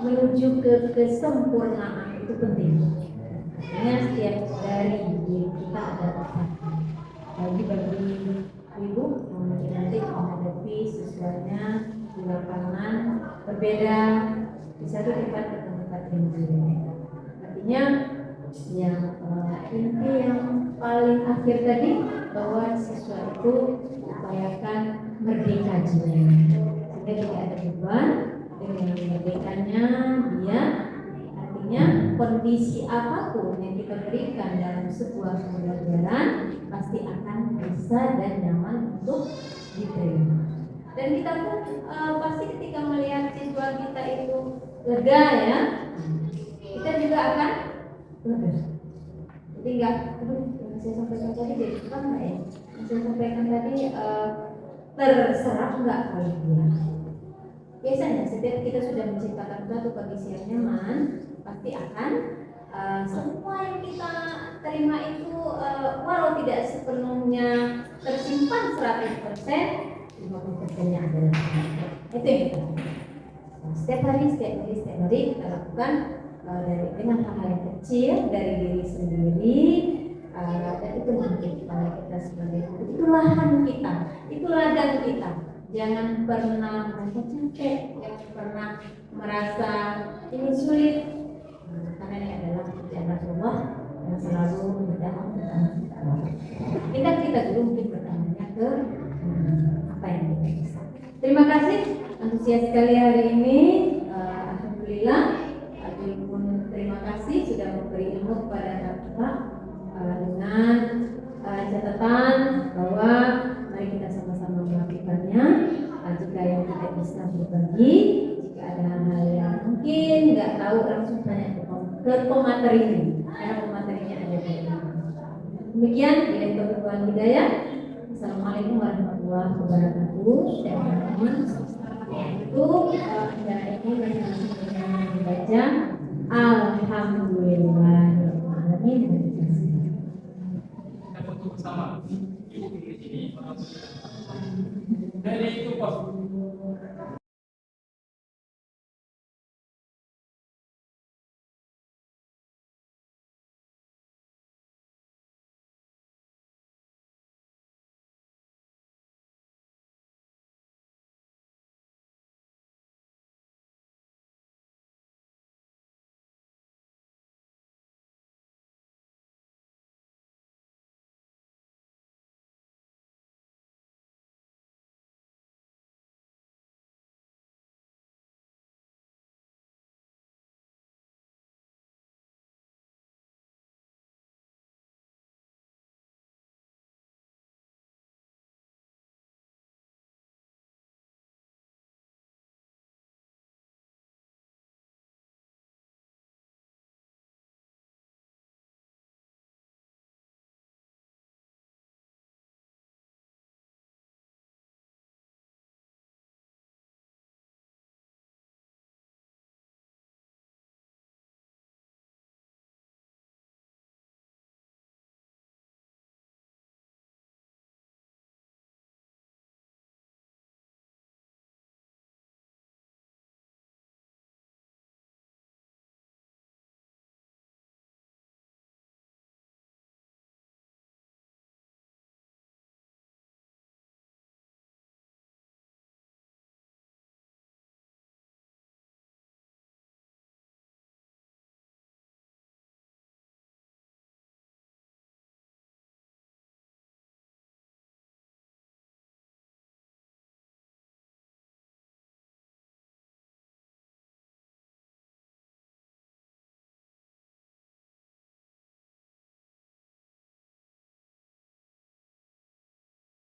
menuju ke kesempurnaan itu penting. Artinya setiap dari diri kita ada usaha. Bagi ibu yang mungkin nanti menghadapi sesuatunya di lapangan berbeda, di satu tempat ke tempat yang berbeda. Artinya yang inti yang paling akhir tadi bahwa siswa itu upayakan merdeka jiwa, sehingga tidak ada beban. Dengan merdekanya dia, artinya kondisi apapun yang kita berikan dalam sebuah pembelajaran pasti akan bisa dan nyaman untuk diterima. Dan kita pun pasti ketika melihat siswa kita itu lega ya, kita juga akan lega. Jadi enggak, yang saya sampaikan tadi jadi apa enggak ya? Yang saya sampaikan tadi terserap enggak kali dia. Biasanya setiap kita sudah menciptakan suatu kondisi yang nyaman, pasti akan semua yang kita terima itu walau tidak sepenuhnya tersimpan 100%, 50%-nya adalah itu yang kita lakukan. Setiap hari kita lakukan dengan hal-hal yang kecil dari diri sendiri, dan itu mungkin kepada kita sebagai guru. Itu lahan kita, itu ladang kita. Jangan pernah merasa capek, jangan pernah merasa ini sulit, karena ini adalah pekerjaan Allah yang selalu berdalam kita. Kita dulu mungkin bertanya ke apa yang kita bisa. Terima kasih antusias sekali hari ini. Alhamdulillah, Abi pun terima kasih sudah memberi ilmu kepada kita dengan catatan bahwa mari kita sama-sama melakukannya. Jika yang tidak bisa berbagi, jika ada hal-hal yang mungkin nggak tahu, langsung tanya ke pemateri ini, karena pematerinya ada di sini. Demikian Direktur Keuangan Hidayah. Assalamualaikum warahmatullahi wabarakatuh. Dan teman-teman, itu acara ini masih dibaca. Alhamdulillah. Kita foto bersama. Dari itu pos.